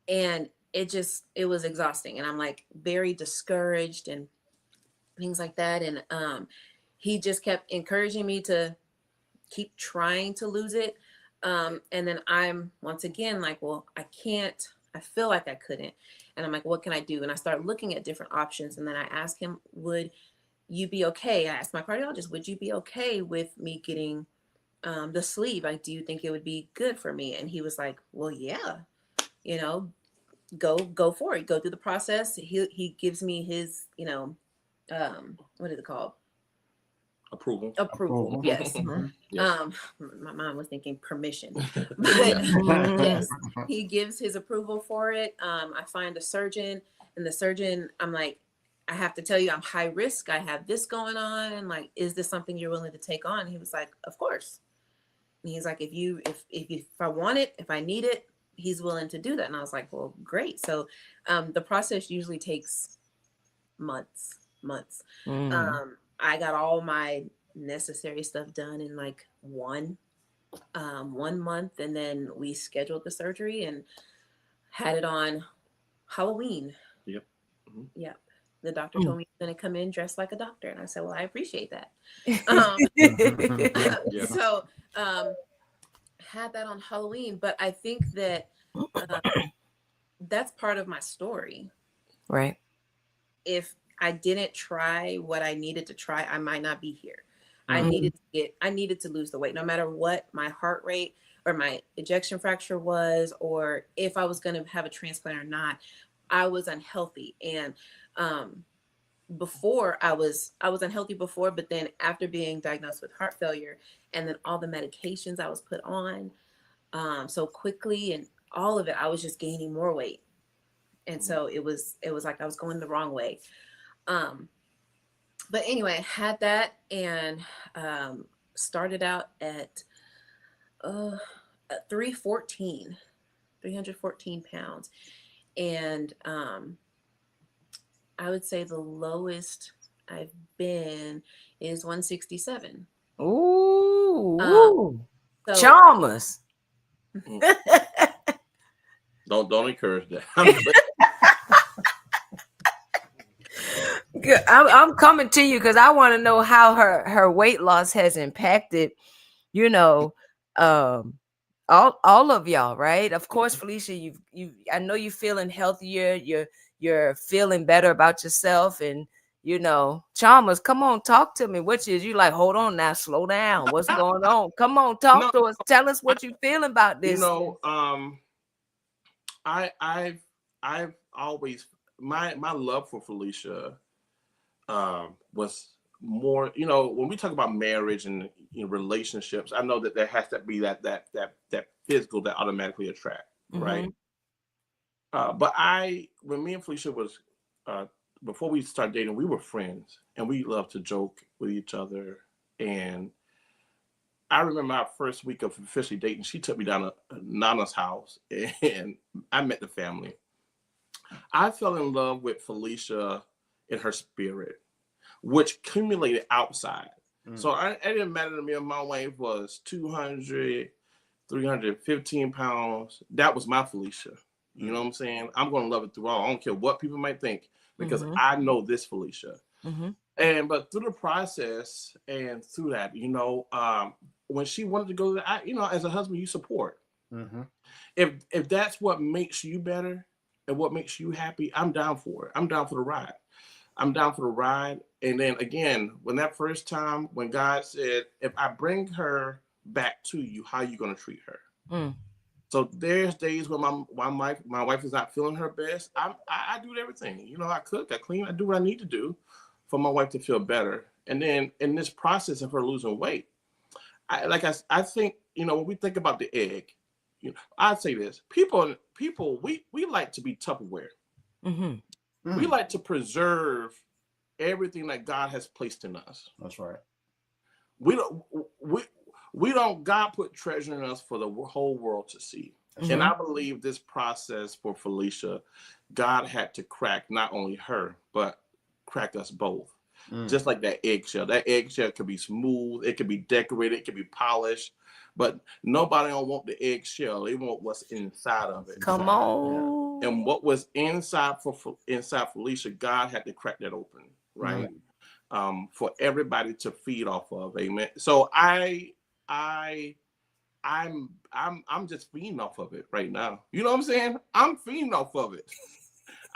And it was exhausting. And I'm like very discouraged and things like that. And he just kept encouraging me to keep trying to lose it. And then I'm once again like, well, I can't. I feel like I couldn't. And I'm like, what can I do? And I start looking at different options. And then I asked him, would you be okay? I asked my cardiologist, would you be okay with me getting the sleeve? Like, do you think it would be good for me? And he was like, well, yeah, you know, go for it. Go through the process. He gives me his, you know, what is it called? Approval. Approval. Yes. Yes. My mom was thinking permission, Yeah. but yes, he gives his approval for it. I find a surgeon, and the surgeon, I'm like, I have to tell you, I'm high risk. I have this going on, and like, is this something you're willing to take on? And he was like, of course. And he's like, if I want it, if I need it, he's willing to do that. And I was like, well, great. So, the process usually takes months. I got all my necessary stuff done in like 1 month, and then we scheduled the surgery and had it on Halloween. Yep. Yep. The doctor told me he was going to come in dressed like a doctor, and I said, well, I appreciate that. So had that on Halloween, but I think that that's part of my story. Right. If I didn't try what I needed to try, I might not be here. I needed to lose the weight, no matter what my heart rate or my ejection fracture was, or if I was going to have a transplant or not. I was unhealthy. And before I was unhealthy before, but then after being diagnosed with heart failure, and then all the medications I was put on so quickly, and all of it, I was just gaining more weight. And so it was like I was going the wrong way. But anyway, I had that, and started out at 314 pounds. And I would say the lowest I've been is 167. Ooh. So, Chalmers. Don't encourage that. Good. I'm coming to you because I want to know how her weight loss has impacted, all of y'all, right? Of course, Felicia, I know you're feeling healthier, you're feeling better about yourself, and Chalmers, come on, talk to me. Which is, you like, hold on now, slow down. What's going on? Come on, talk to us. Tell us what you feeling about this. I've always, my love for Felicia was more, when we talk about marriage and relationships, I know that there has to be that physical that automatically attract, right? But when me and Felicia was before we started dating, we were friends, and we loved to joke with each other. And I remember our first week of officially dating, she took me down to Nana's house, and I met the family. I fell in love with Felicia in her spirit, which accumulated outside. So it didn't matter to me if my wife was 200, 315 pounds. That was my Felicia. You know what I'm saying? I'm going to love it through all. I don't care what people might think, because I know this Felicia. But through the process and through that, when she wanted to go to as a husband, you support. If that's what makes you better and what makes you happy, I'm down for it. I'm down for the ride. And then again, when that first time, when God said, if I bring her back to you, how are you going to treat her? So there's days when my wife is not feeling her best. I do everything. I cook, I clean, I do what I need to do for my wife to feel better. And then in this process of her losing weight, I think, when we think about the egg, I'd say this: people, we like to be Tupperware. We like to preserve everything that God has placed in us. That's right. We don't, God put treasure in us for the whole world to see. And I believe this process for Felicia, God had to crack not only her, but crack us both. Just like that eggshell. That eggshell could be smooth, it could be decorated, it could be polished, but nobody don't want the eggshell. They want what's inside of it. Come on. And what was inside Felicia, God had to crack that open, right? For everybody to feed off of. Amen. So I'm just feeding off of it right now. You know what I'm saying? I'm feeding off of it.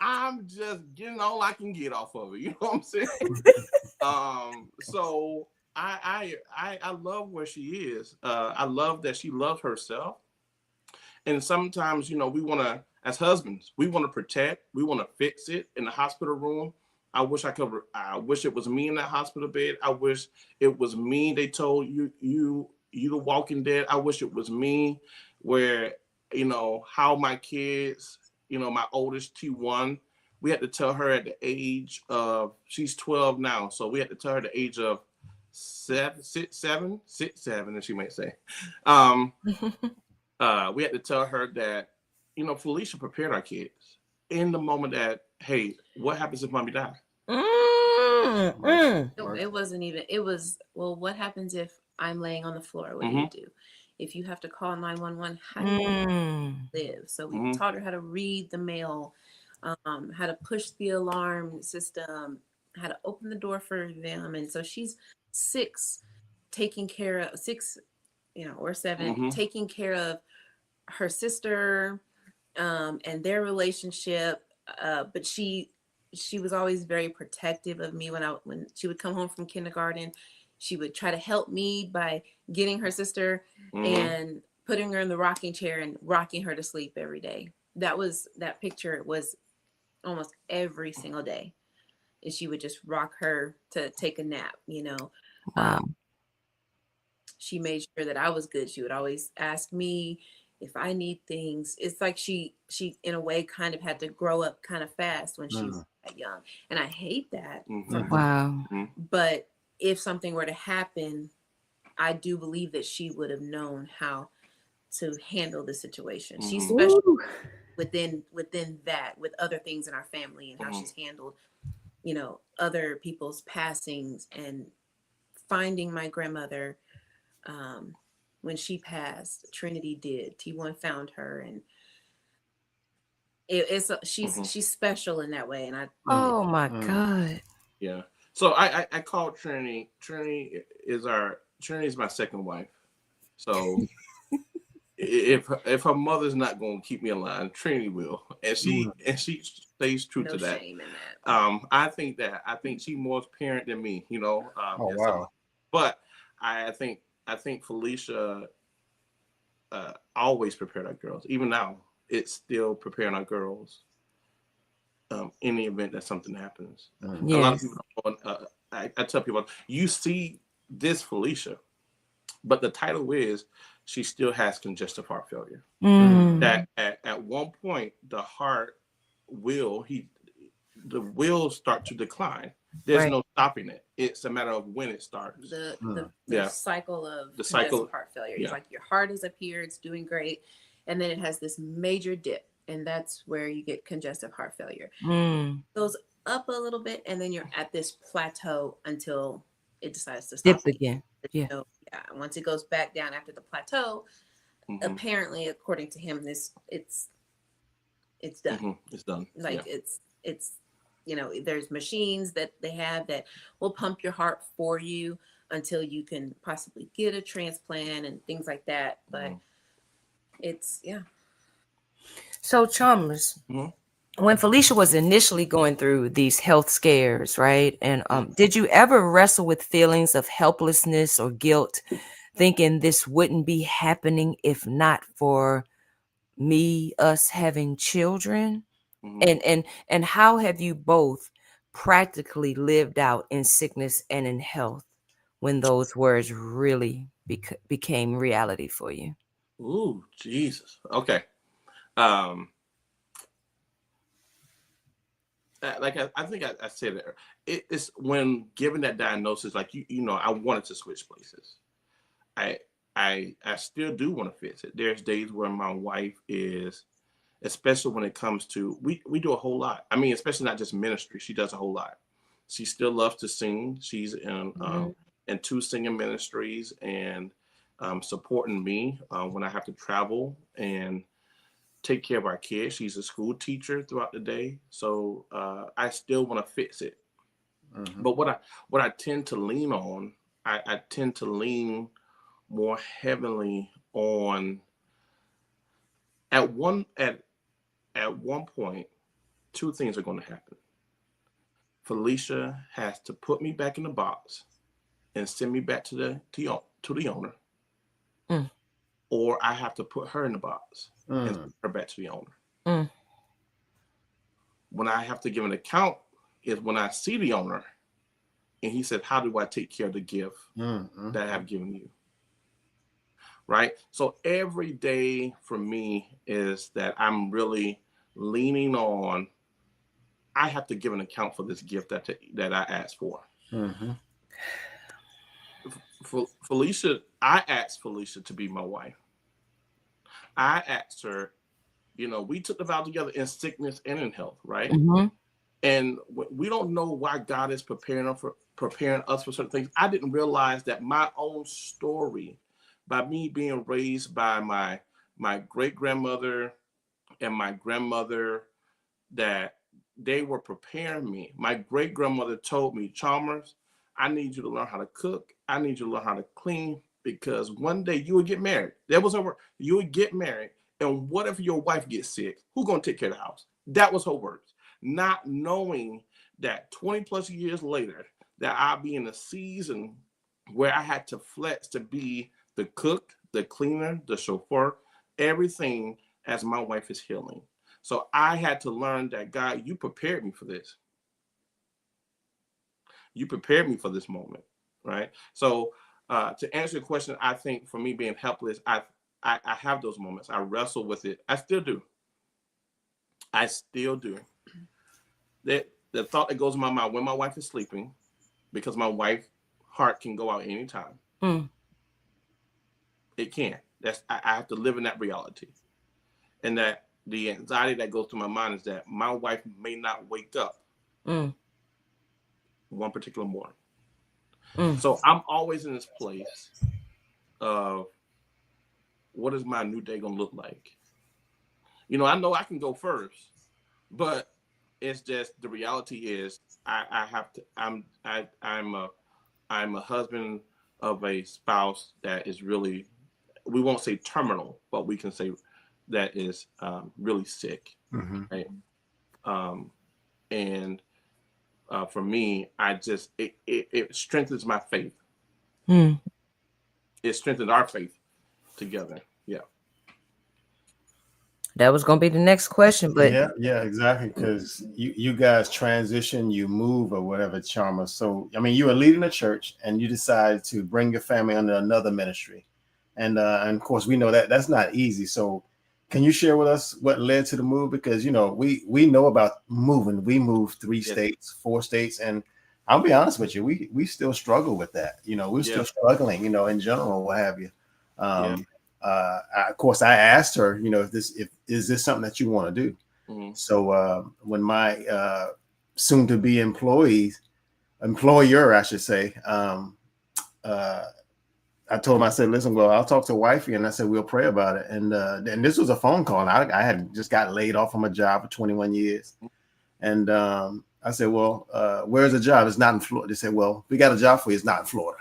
I'm just getting all I can get off of it. You know what I'm saying? So I love where she is. I love that she loves herself. And sometimes, we want to, as husbands, we want to protect, we want to fix it in the hospital room. I wish it was me in that hospital bed. I wish it was me. They told you the Walking Dead. I wish it was me, where, how my kids, my oldest T1, we had to tell her at the age of, she's 12 now. So we had to tell her the age of 7, as she might say. We had to tell her that, Felicia prepared our kids in the moment that, hey, what happens if mommy dies? It wasn't even, it was, well, what happens if I'm laying on the floor? What do you do? If you have to call 911, how do you live? So we taught her how to read the mail, how to push the alarm system, how to open the door for them. And so she's 6, taking care of 6, or 7, taking care of her sister, and their relationship. But she was always very protective of me. When she would come home from kindergarten, she would try to help me by getting her sister and putting her in the rocking chair and rocking her to sleep every day. That picture was almost every single day. And she would just rock her to take a nap, Wow. She made sure that I was good. She would always ask me if I need things. It's like she in a way kind of had to grow up kind of fast when she was that young. And I hate that for her. Wow. But if something were to happen, I do believe that she would have known how to handle the situation. She's special within that, with other things in our family, and how she's handled, other people's passings, and finding my grandmother. When she passed, Trinity did. T1 found her, and she's special in that way. And oh my God. Yeah. So I called Trinity. Trinity is my second wife. So if her mother's not going to keep me alive, Trinity will, and she stays true to that. Shame in that. I think she's more parent than me. Oh wow. But I think Felicia always prepared our girls. Even now, it's still preparing our girls. In the event that something happens, Yes. A lot of people. I tell people, you see this Felicia, but the title is she still has congestive heart failure. That at one point the heart will start to decline. There's no stopping it. It's a matter of when it starts. The cycle of congestive heart failure. It's like your heart is up here, it's doing great, and then it has this major dip, and that's where you get congestive heart failure. Goes up a little bit, and then you're at this plateau until it decides to stop again. Once it goes back down after the plateau, apparently, according to him, it's done. It's done. Like it's there's machines that they have that will pump your heart for you until you can possibly get a transplant and things like that. But it's So Chalmers, when Felicia was initially going through these health scares, right? And did you ever wrestle with feelings of helplessness or guilt, thinking this wouldn't be happening if not for us having children? And how have you both practically lived out in sickness and in health when those words really became reality for you? Ooh, Jesus. Okay. Like I think I said it, it's when given that diagnosis, like I wanted to switch places. I still do want to fix it. There's days where my wife is, especially when it comes to we do a whole lot. I mean, especially not just ministry. She does a whole lot. She still loves to sing. She's in 2 singing ministries and supporting me when I have to travel and take care of our kids. She's a school teacher throughout the day. So I still want to fix it. But what I tend to lean on, I tend to lean more heavily on at one point, 2 things are going to happen. Felicia has to put me back in the box and send me back to the owner. Or I have to put her in the box and send her back to the owner. When I have to give an account is when I see the owner and he said, how do I take care of the gift Mm-hmm. that I have given you? Right? So every day for me is that I'm really leaning on, I have to give an account for this gift that I asked for. Mm-hmm. Felicia, I asked Felicia to be my wife. I asked her, we took the vow together in sickness and in health, right? Mm-hmm. And we don't know why God is preparing us for certain things. I didn't realize that my own story, by me being raised by my great grandmother and my grandmother, that they were preparing me. My great grandmother told me, Chalmers, I need you to learn how to cook. I need you to learn how to clean, because one day you would get married. That was her word. You would get married. And what if your wife gets sick? Who's going to take care of the house? That was her words. Not knowing that 20 plus years later, that I'll be in a season where I had to flex to be the cook, the cleaner, the chauffeur, everything as my wife is healing. So I had to learn that, God, you prepared me for this. You prepared me for this moment, right? So to answer your question, I think for me being helpless, I have those moments. I wrestle with it. I still do. I still do. The thought that goes in my mind when my wife is sleeping, because my wife's heart can go out anytime. It can. I have to live in that reality. And that the anxiety that goes through my mind is that my wife may not wake up one particular morning. So I'm always in this place of, what is my new day going to look like? I know I can go first, but it's just, the reality is I have to, I'm a husband of a spouse that is really, we won't say terminal, but we can say that is really sick. Mm-hmm. Right? And for me, it strengthens my faith. It strengthens our faith together. Yeah. That was going to be the next question, but Yeah, exactly. Because you guys transition, you move or whatever, Chalmers. So, I mean, you were leading a church and you decided to bring your family under another ministry. And of course, we know that that's not easy. So can you share with us what led to the move? Because, we know about moving. We moved 3 states, 4 states. And I'll be honest with you, we still struggle with that. We're still struggling, in general, what have you. Of course, I asked her, if is this something that you want to do? Mm-hmm. So when my soon-to-be employer, I should say, I told him, I said, listen, well, I'll talk to wifey, and I said, we'll pray about it. And this was a phone call. And I had just got laid off from a job for 21 years. And I said, well, where's the job? It's not in Florida. They said, well, we got a job for you. It's not in Florida.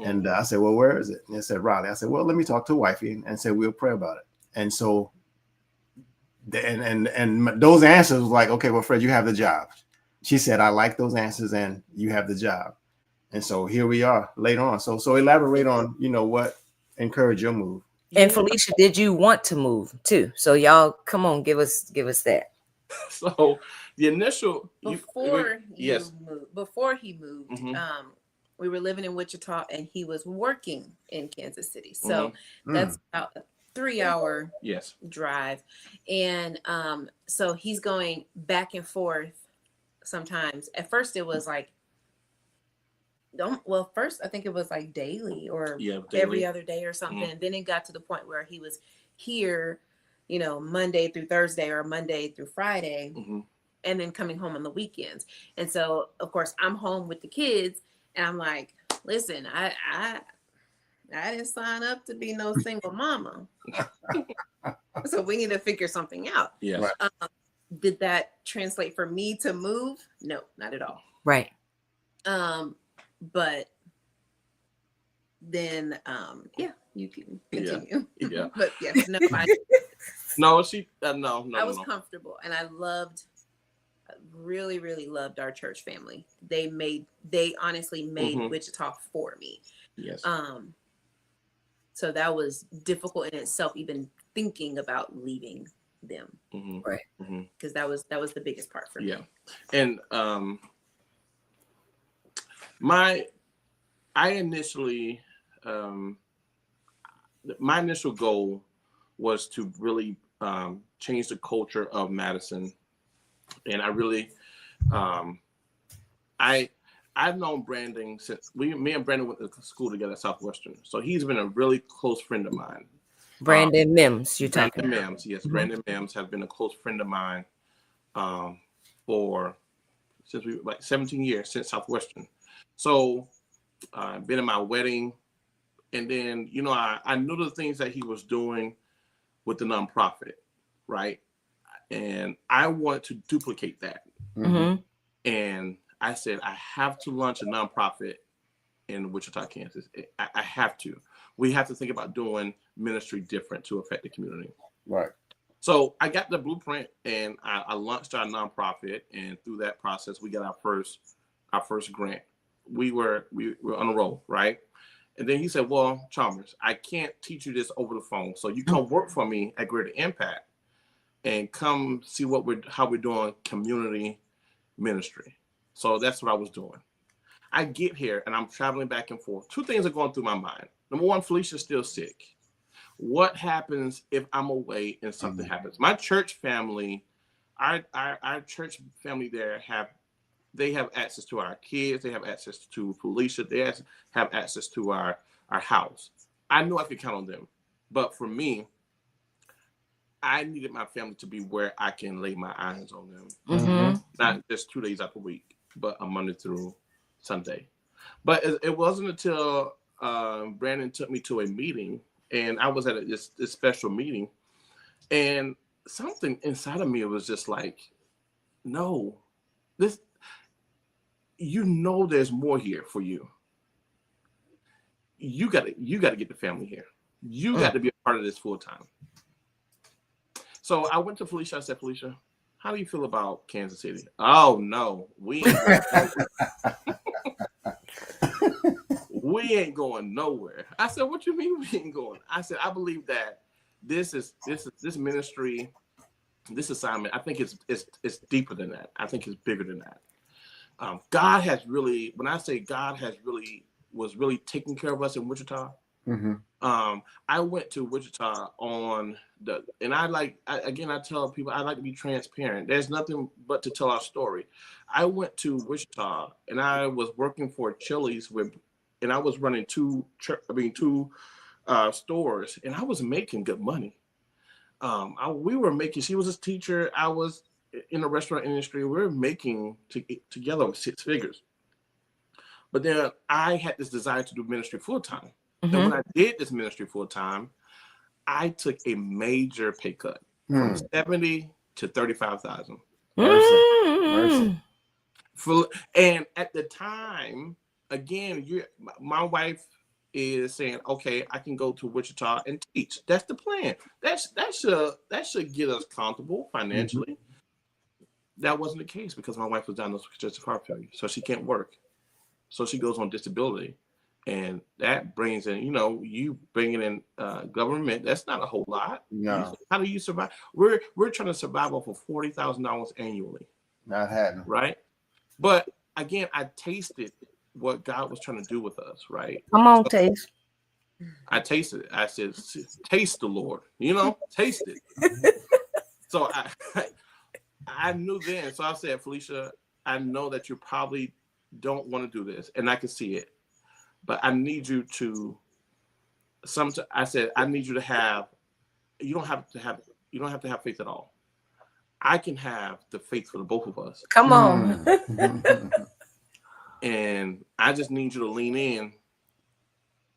And I said, well, where is it? And they said, Raleigh. I said, well, let me talk to wifey and say, we'll pray about it. And so, and those answers was like, okay, well, Fred, you have the job. She said, I like those answers and you have the job. And so here we are later on. So elaborate on, what encouraged your move. And Felicia, did you want to move too? So y'all, come on, give us that. So the initial, before he moved, we were living in Wichita and he was working in Kansas City. So that's about a 3-hour drive. And so he's going back and forth sometimes. At first it was like, first I think it was like daily or every other day or something. And then it got to the point where he was here, Monday through Thursday or Monday through Friday, and then coming home on the weekends. And so, of course, I'm home with the kids. And I'm like, listen, I didn't sign up to be no single mama. So we need to figure something out. Yeah. Right. Did that translate for me to move? No, not at all. Right. But then, you can continue. Yeah. But yes, no, no, I was comfortable, and I really, really loved our church family. They honestly made Wichita for me. Yes. So that was difficult in itself, even thinking about leaving them. Right. Because that was the biggest part for me. Yeah. And my initial goal was to really change the culture of Madison. And I really, I've known Brandon since me and Brandon went to school together at Southwestern. So he's been a really close friend of mine. Brandon Mims, you're talking Brandon about. Mims, yes. Brandon Mims has been a close friend of mine since we like 17 years since Southwestern. So been in my wedding, and then I knew the things that he was doing with the nonprofit, right? And I want to duplicate that. And I said I have to launch a nonprofit in Wichita, Kansas. I have to. We have to think about doing ministry different to affect the community. Right. So I got the blueprint, and I launched our nonprofit, and through that process, we got our first grant. We were on a roll, right? And then he said, "Well, Chalmers, I can't teach you this over the phone, so you come work for me at Greater Impact, and come see how we're doing community ministry." So that's what I was doing. I get here, and I'm traveling back and forth. Two things are going through my mind. Number one, Felicia's still sick. What happens if I'm away and something happens? My church family, our church family there have access to our kids. They have access to Felicia. They have access to our house. I knew I could count on them. But for me, I needed my family to be where I can lay my eyes on them. Not just 2 days out the week, but a Monday through Sunday. But it wasn't until Brandon took me to a meeting, and I was at this special meeting, and something inside of me was just like, no, there's more here for you. You got to get the family here. You got to be a part of this full time. So I went to Felicia. I said, "Felicia, how do you feel about Kansas City?" "Oh no, we ain't going nowhere." I said, "What you mean we ain't going?" I said, "I believe that this ministry, this assignment, I think it's deeper than that. I think it's bigger than that. God has really, when I say God has really was really taking care of us in Wichita." I went to Wichita and I tell people I like to be transparent. There's nothing but to tell our story. I went to Wichita, and I was working for Chili's and I was running two stores, and I was making good money. We were making. She was a teacher. I was in the restaurant industry. We were making together 6 figures. But then I had this desire to do ministry full time. And when I did this ministry full time, I took a major pay cut from 70 to 35,000. Mercy. And at the time, again, my wife is saying, "Okay, I can go to Wichita and teach." That's the plan. That should get us comfortable financially. That wasn't the case because my wife was diagnosed with congestive heart failure, so she can't work. So she goes on disability. And that brings in, you bringing in government. That's not a whole lot. No. How do you survive? We're trying to survive off of $40,000 annually. Not happening. Right. But again, I tasted what God was trying to do with us. Right. Come on, taste. I tasted it. I said, "Taste the Lord." Taste it. So I knew then. So I said, "Felicia, I know that you probably don't want to do this, and I can see it. But I need you to I said, I need you to have, you don't have to have faith at all. I can have the faith for the both of us. Come on. And I just need you to lean in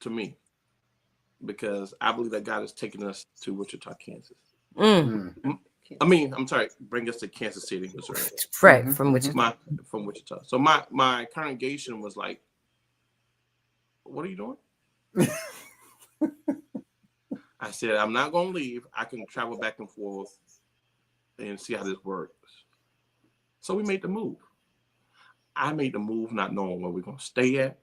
to me, because I believe that God is taking us to Wichita, Kansas. Bring us to Kansas City, Missouri. Right, from Wichita. From Wichita. So my congregation was like, "What are you doing?" I said, "I'm not going to leave. I can travel back and forth and see how this works." So we made the move. I made the move not knowing where we're going to stay at.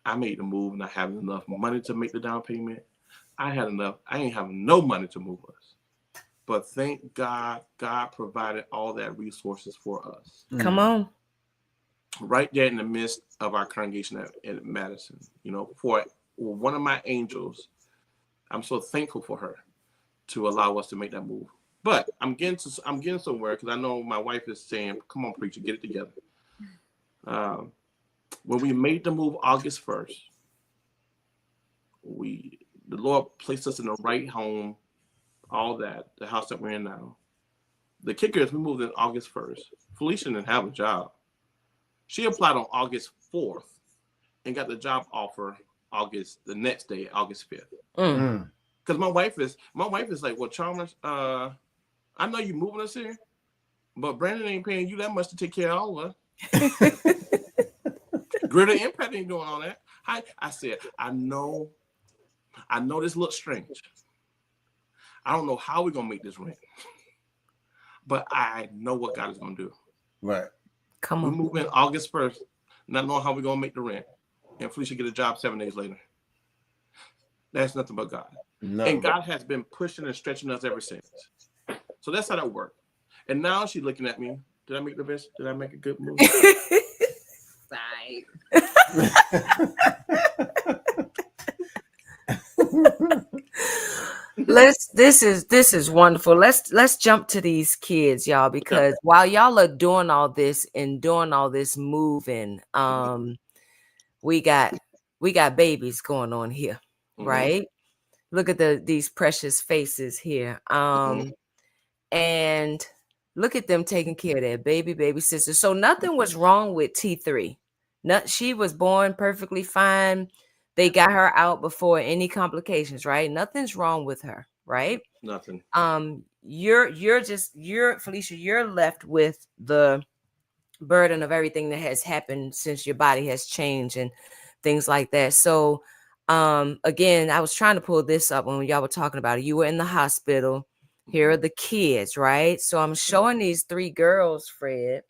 I made the move not having enough money to make the down payment. I ain't have no money to move us. But thank God, God provided all that resources for us. Come on. Right there in the midst of our congregation in Madison, for one of my angels, I'm so thankful for her to allow us to make that move. But I'm getting somewhere, because I know my wife is saying, "Come on, preacher, get it together." When we made the move August 1st, the Lord placed us in the right home, all that, the house that we're in now. The kicker is we moved in August 1st. Felicia didn't have a job. She applied on August 4th and got the job offer the next day, August 5th. Because my wife is like, "Well, Chalmers, I know you moving us here, but Brandon ain't paying you that much to take care of all of us. Greater Impact ain't doing all that." I said, I know this looks strange. I don't know how we're gonna make this rent, but I know what God is gonna do. Right. Come on. We move in August 1st, not knowing how we're gonna make the rent, and Felicia get a job 7 days later. That's nothing but God. And God has been pushing and stretching us ever since. So that's how that worked. And now she's looking at me. Did I make the best? Did I make a good move? Right. This is wonderful. Let's jump to these kids, y'all, because while y'all are doing all this and doing all this moving, we got babies going on here, right? Look at these precious faces here. And look at them taking care of their baby sister. So nothing was wrong with T3. She was born perfectly fine. They got her out before any complications, right? Nothing's wrong with her, right? Nothing. You're Felicia, you're left with the burden of everything that has happened since your body has changed and things like that. So again, I was trying to pull this up when y'all were talking about it. You were in the hospital. Here are the kids, right? So I'm showing these 3 girls, Fred,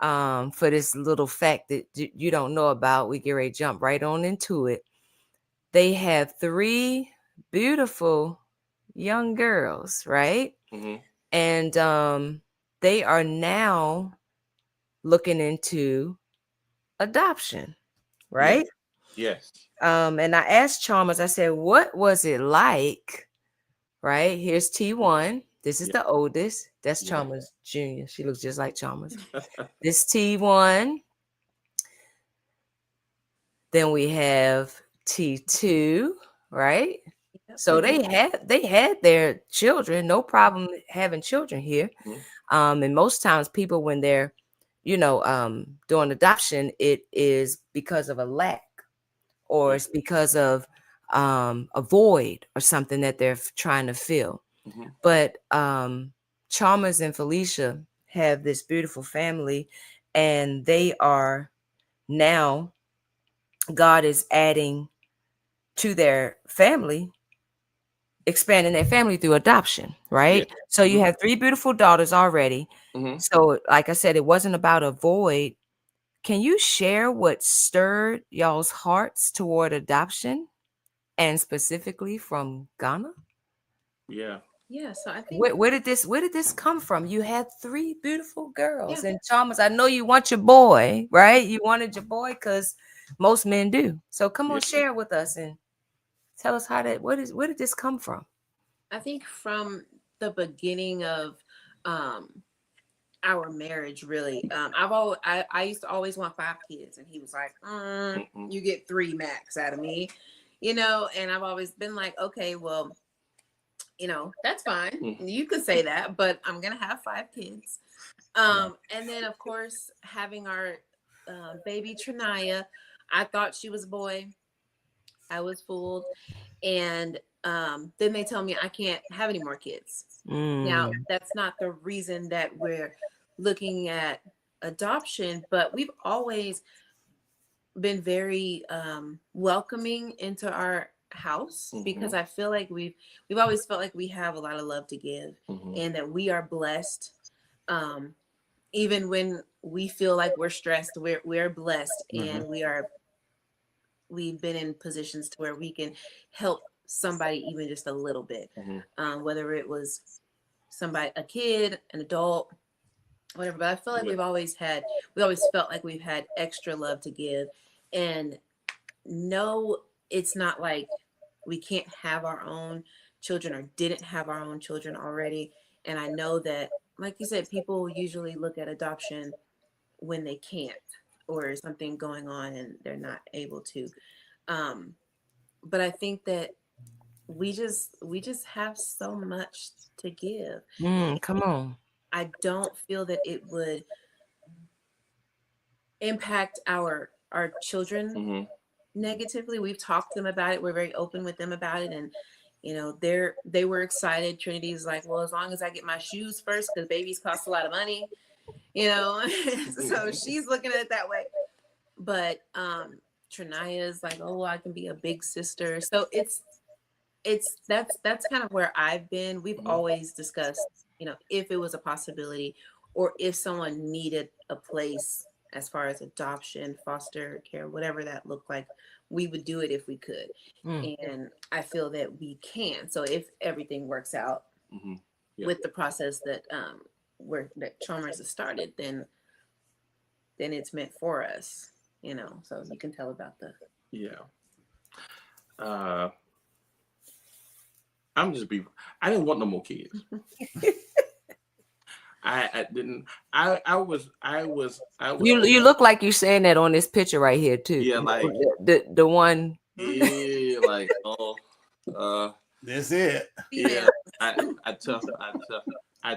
for this little fact that you don't know about. We get ready to jump right on into it. They have 3 beautiful young girls, right? And they are now looking into adoption, right? Yes. And I asked Chalmers, I said, what was it like? Right? Here's T1. This is the oldest. That's Chalmers Jr. She looks just like Chalmers. This T1. Then we have T2, right? So they had their children, no problem having children here. And most times people, when they're, doing adoption, it is because of a lack, or it's because of a void or something that they're trying to fill. But Chalmers and Felicia have this beautiful family, and they are now, God is adding to their family, expanding their family through adoption, right? So you have 3 beautiful daughters already. So like I said, it wasn't about a void. Can you share what stirred y'all's hearts toward adoption, and specifically from Ghana? Yeah, so I think where did this come from? You had 3 beautiful girls, and Chalmers, I know you want your boy, right? You wanted your boy because most men do. So come on, share with us and tell us where did this come from? I think from the beginning of our marriage, really, I used to always want 5 kids, and he was like, you get 3 max out of me, and I've always been like, okay, well, that's fine. You could say that, but I'm gonna have 5 kids. And then of course having our baby Trinaya, I thought she was a boy. I was fooled. And then they tell me I can't have any more kids. Now, that's not the reason that we're looking at adoption, but we've always been very welcoming into our house, because I feel like we've always felt like we have a lot of love to give, and that we are blessed. Even when we feel like we're stressed, we're blessed, and we've been in positions to where we can help somebody even just a little bit, whether it was somebody, a kid, an adult, whatever. But I feel like we always felt like we've had extra love to give. And no, it's not like we can't have our own children or didn't have our own children already. And I know that, like you said, people usually look at adoption when they can't, or something going on and they're not able to. But I think that we just have so much to give. Come on. I don't feel that it would impact our children negatively. We've talked to them about it. We're very open with them about it, and you know, they were excited. Trinity's like, well, as long as I get my shoes first, because babies cost a lot of money, you know. So she's looking at it that way. But Trinaya's like, oh, I can be a big sister. So that's kind of where I've been. We've always discussed, you know, if it was a possibility or if someone needed a place as far as adoption, foster care, whatever that looked like, we would do it if we could. And I feel that we can. So if everything works out with the process that that Chalmers has started, then it's meant for us, you know. So you can tell about the I didn't want no more kids. I didn't. I was. You look like you're saying that on this picture right here too. Yeah, like the one. Yeah, like that's it. Yeah, I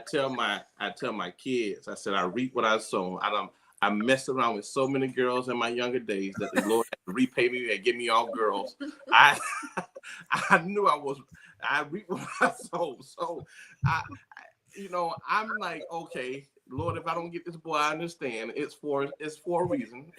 tell my kids. I said I reap what I sow. I messed around with so many girls in my younger days that the Lord had to repay me and give me all girls. I knew I reap what I sow. So I'm like, okay, Lord, if I don't get this boy, I understand. It's for a reason.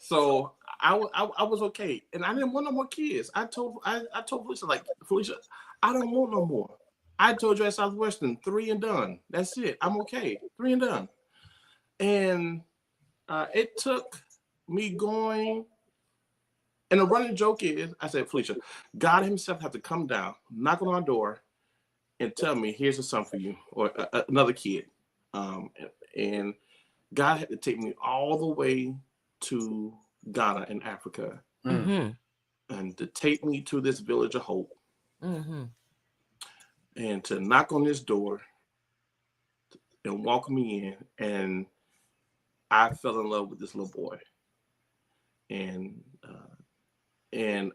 So I was okay, and I didn't want no more kids. I told Felicia, like, Felicia, I don't want no more. I told you at Southwestern, 3 and done. That's it. I'm okay. 3 and done. And it took me going. And the running joke is, I said, Felicia, God himself had to come down, knock on our door, and tell me, here's a son for you, or another kid. And God had to take me all the way to Ghana in Africa, and to take me to this village of hope, and to knock on this door and walk me in, and I fell in love with this little boy, and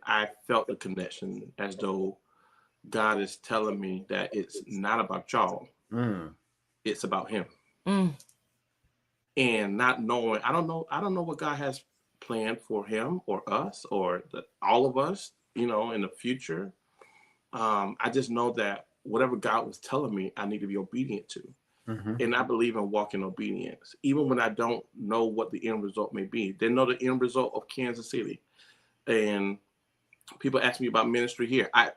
I felt the connection, as though God is telling me that it's not about y'all, it's about him. And not knowing, I don't know what God has planned for him or us or all of us, in the future. I just know that whatever God was telling me, I need to be obedient to. And I believe in walking obedience, even when I don't know what the end result may be. They know the end result of Kansas City. And people ask me about ministry here. I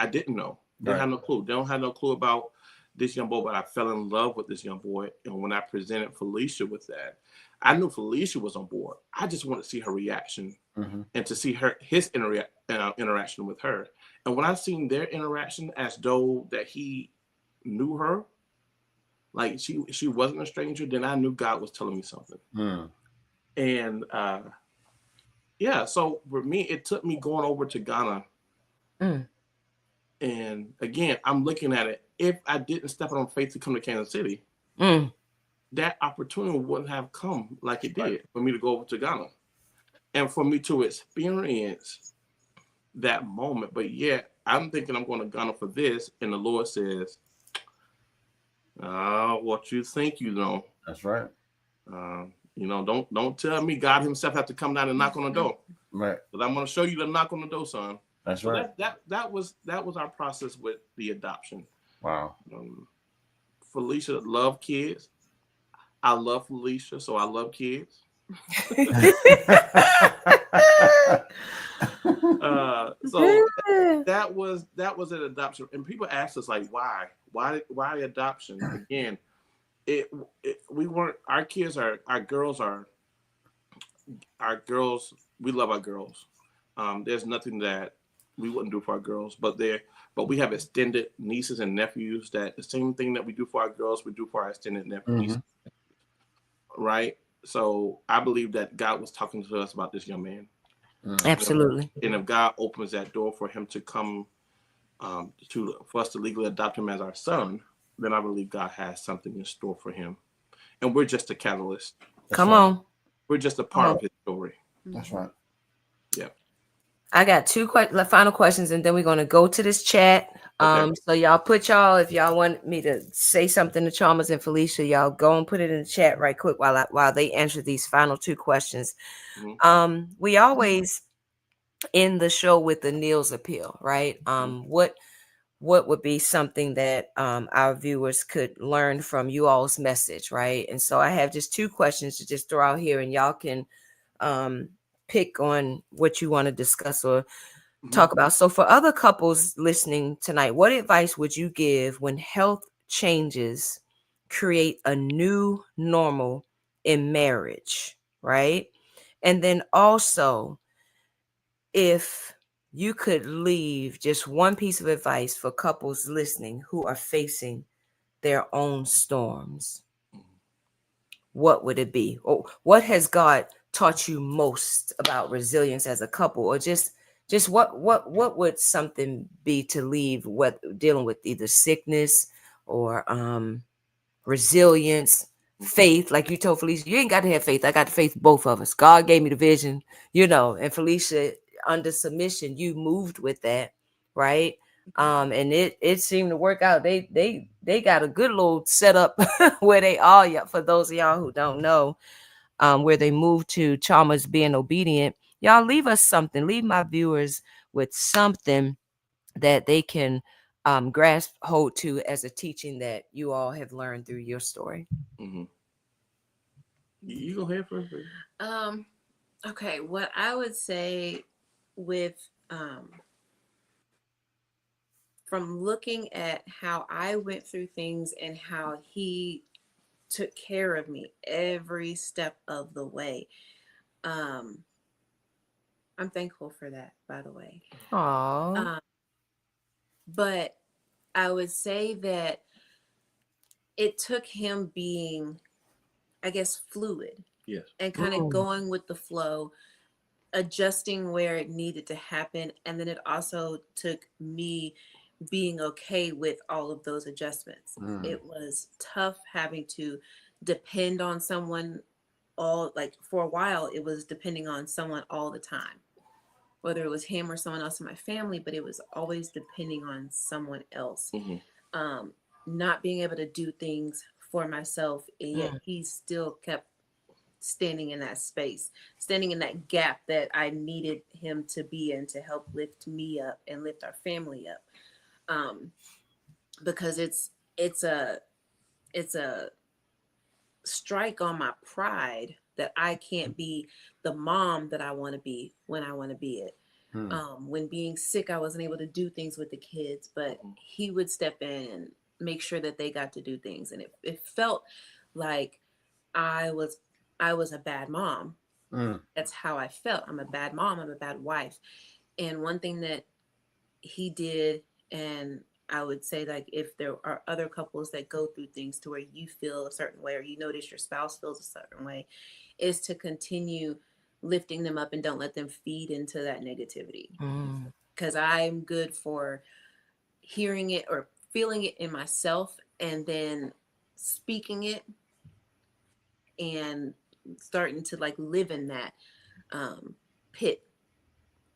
didn't know. They have no clue. They don't have no clue about this young boy, but I fell in love with this young boy. And when I presented Felicia with that, I knew Felicia was on board. I just wanted to see her reaction and to see his interaction with her. And when I seen their interaction, as though that he knew her, like she wasn't a stranger, then I knew God was telling me something. And so for me, it took me going over to Ghana. And again, I'm looking at it. If I didn't step out on faith to come to Kansas City, that opportunity wouldn't have come like it did for me to go over to Ghana. And for me to experience that moment. But yet, I'm thinking I'm going to Ghana for this. And the Lord says, what you think you know. That's right. Don't tell me God himself have to come down and knock on the door. Right. But I'm going to show you the knock on the door, son. That's so right. That was our process with the adoption. Wow. Felicia loved kids. I love Felicia, so I love kids. So that was an adoption, and people ask us, like, why adoption? Again, we weren't, our kids are, our girls. We love our girls. There's nothing that we wouldn't do for our girls, but we have extended nieces and nephews that the same thing that we do for our girls, we do for our extended nephews, right? So I believe that God was talking to us about this young man. Absolutely. And if God opens that door for him to come, for us to legally adopt him as our son, then I believe God has something in store for him. And we're just a catalyst. Come on. We're just a part of his story. That's right. Yeah. I got two final questions, and then we're going to go to this chat. Okay. So y'all if y'all want me to say something to Chalmers and Felicia, y'all go and put it in the chat right quick while they answer these final two questions. We always end the show with the Neil's appeal, right? What would be something that our viewers could learn from you all's message, right? And so I have just two questions to just throw out here, and y'all can pick on what you want to discuss or talk about. So for other couples listening tonight, what advice would you give when health changes create a new normal in marriage, right? And then also, if you could leave just one piece of advice for couples listening who are facing their own storms, what would it be? Or what has God taught you most about resilience as a couple? Or just what would something be to leave what dealing with either sickness or resilience, faith? Like you told Felicia, you ain't got to have faith. I got the faith, both of us. God gave me the vision, and Felicia, under submission, you moved with that, right? And it seemed to work out. They got a good little setup where they are. For those of y'all who don't know, where they moved to, Chalmers being obedient. Y'all leave us something. Leave my viewers with something that they can grasp hold to as a teaching that you all have learned through your story. You go ahead first. Okay, what I would say with from looking at how I went through things and how he took care of me every step of the way. I'm thankful for that, by the way. Aww. But I would say that it took him being, I guess, fluid. Yes. And kind of going with the flow, adjusting where it needed to happen. And then it also took me being okay with all of those adjustments. It was tough having to depend on someone for a while. It was depending on someone all the time, whether it was him or someone else in my family, but it was always depending on someone else. Not being able to do things for myself, and yet he still kept standing in that space, standing in that gap that I needed him to be in to help lift me up and lift our family up. Because it's a strike on my pride that I can't be the mom that I want to be when I want to be it. When being sick, I wasn't able to do things with the kids, but he would step in and make sure that they got to do things. And it felt like I was a bad mom. That's how I felt. I'm a bad mom. I'm a bad wife. And one thing that he did, and I would say, like, if there are other couples that go through things to where you feel a certain way or you notice your spouse feels a certain way, is to continue lifting them up and don't let them feed into that negativity. Because I'm good for hearing it or feeling it in myself and then speaking it and starting to like live in that pit.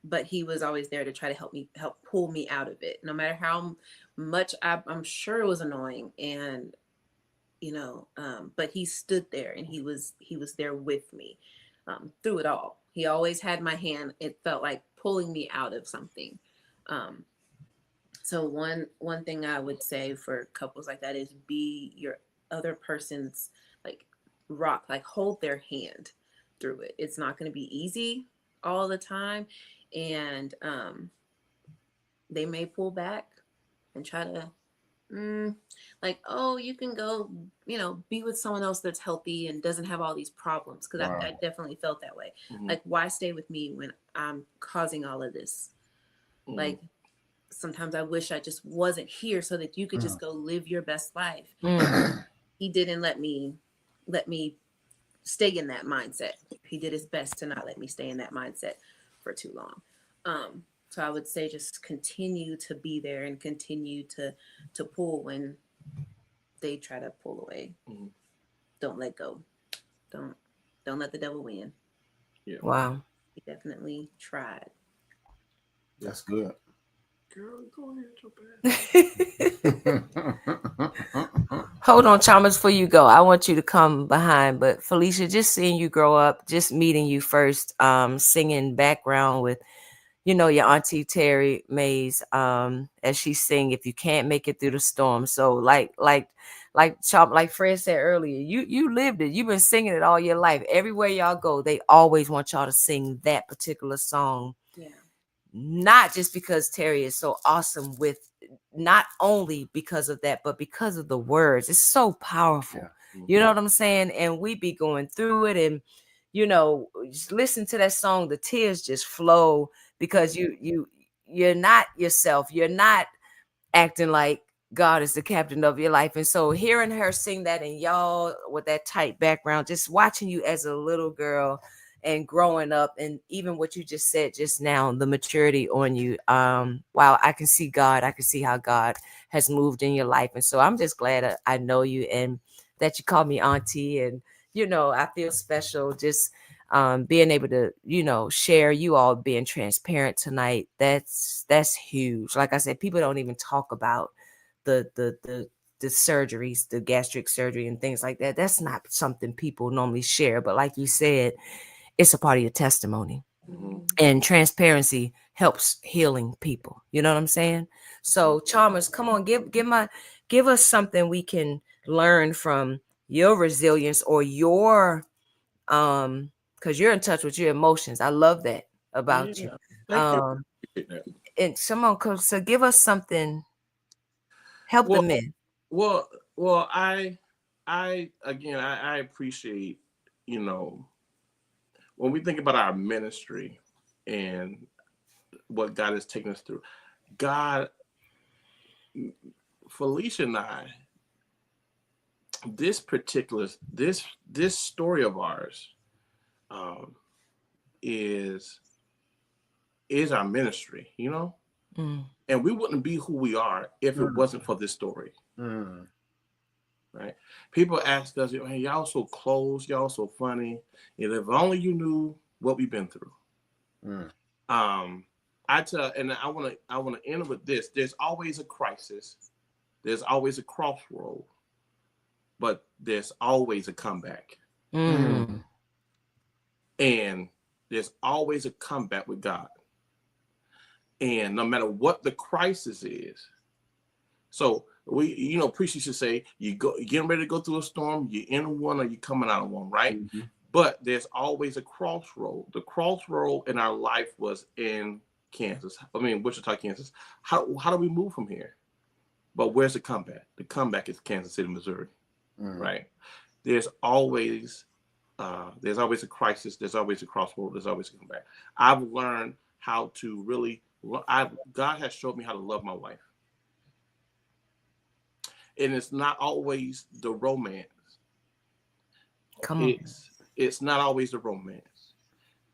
But he was always there to try to help pull me out of it, no matter how much I'm sure it was annoying. And, but he stood there and he was there with me through it all. He always had my hand. It felt like pulling me out of something. So one thing I would say for couples like that is be your other person's like rock, like hold their hand through it. It's not going to be easy all the time. And they may pull back and try to you can go, be with someone else that's healthy and doesn't have all these problems. Because I definitely felt that way. Like, why stay with me when I'm causing all of this Like sometimes I wish I just wasn't here so that you could just go live your best life. He didn't let me stay in that mindset. He did his best to not let me stay in that mindset for too long. So I would say just continue to be there and continue to pull when they try to pull away. Don't let go. Don't let the devil win. Yeah. Wow. He definitely tried. That's good. Girl, go ahead, Hold on, Chalmers, before you go. I want you to come behind. But Felicia, just seeing you grow up, just meeting you first, singing background with, your auntie Terry Mays, as she sing, "If You Can't Make It Through the Storm." So like Fred said earlier, you lived it. You've been singing it all your life. Everywhere y'all go, they always want y'all to sing that particular song. Yeah. Not just because Terry is so awesome with, not only because of that, but because of the words. It's so powerful. Yeah. You know what I'm saying? And we be going through it, and just listen to that song, the tears just flow because you're not yourself. You're not acting like God is the captain of your life. And so hearing her sing that, and y'all with that tight background, just watching you as a little girl and growing up, and even what you just said just now, the maturity on you. Wow, I can see God. I can see how God has moved in your life. And so I'm just glad I know you, and that you call me auntie. And, I feel special just being able to, share, you all being transparent tonight. That's huge. Like I said, people don't even talk about the surgeries, the gastric surgery and things like that. That's not something people normally share. But like you said, it's a part of your testimony. And transparency helps healing people. You know what I'm saying? So Chalmers, come on, give us something we can learn from your resilience, or your because you're in touch with your emotions. I love that about you. Thank you. And someone so give us something, help the men. Well, I again, I appreciate, when we think about our ministry and what God has taken us through. God, Felicia and I, this story of ours is our ministry, and we wouldn't be who we are if it wasn't for this story. Right? People ask us, "Hey, y'all so close, y'all so funny. And if only you knew what we've been through." I tell, and I want to end with this. There's always a crisis. There's always a crossroad, but there's always a comeback. And there's always a comeback with God. And no matter what the crisis is, so we, preachers should say, you're getting ready to go through a storm, you're in one or you're coming out of one, right? But there's always a crossroad. The crossroad in our life was in Wichita, Kansas. How do we move from here? But where's the comeback? The comeback is Kansas City, Missouri, right? There's always a crisis. There's always a crossroad. There's always a comeback. I've learned how to really, God has showed me how to love my wife. And it's not always the romance. Come on. It's not always the romance.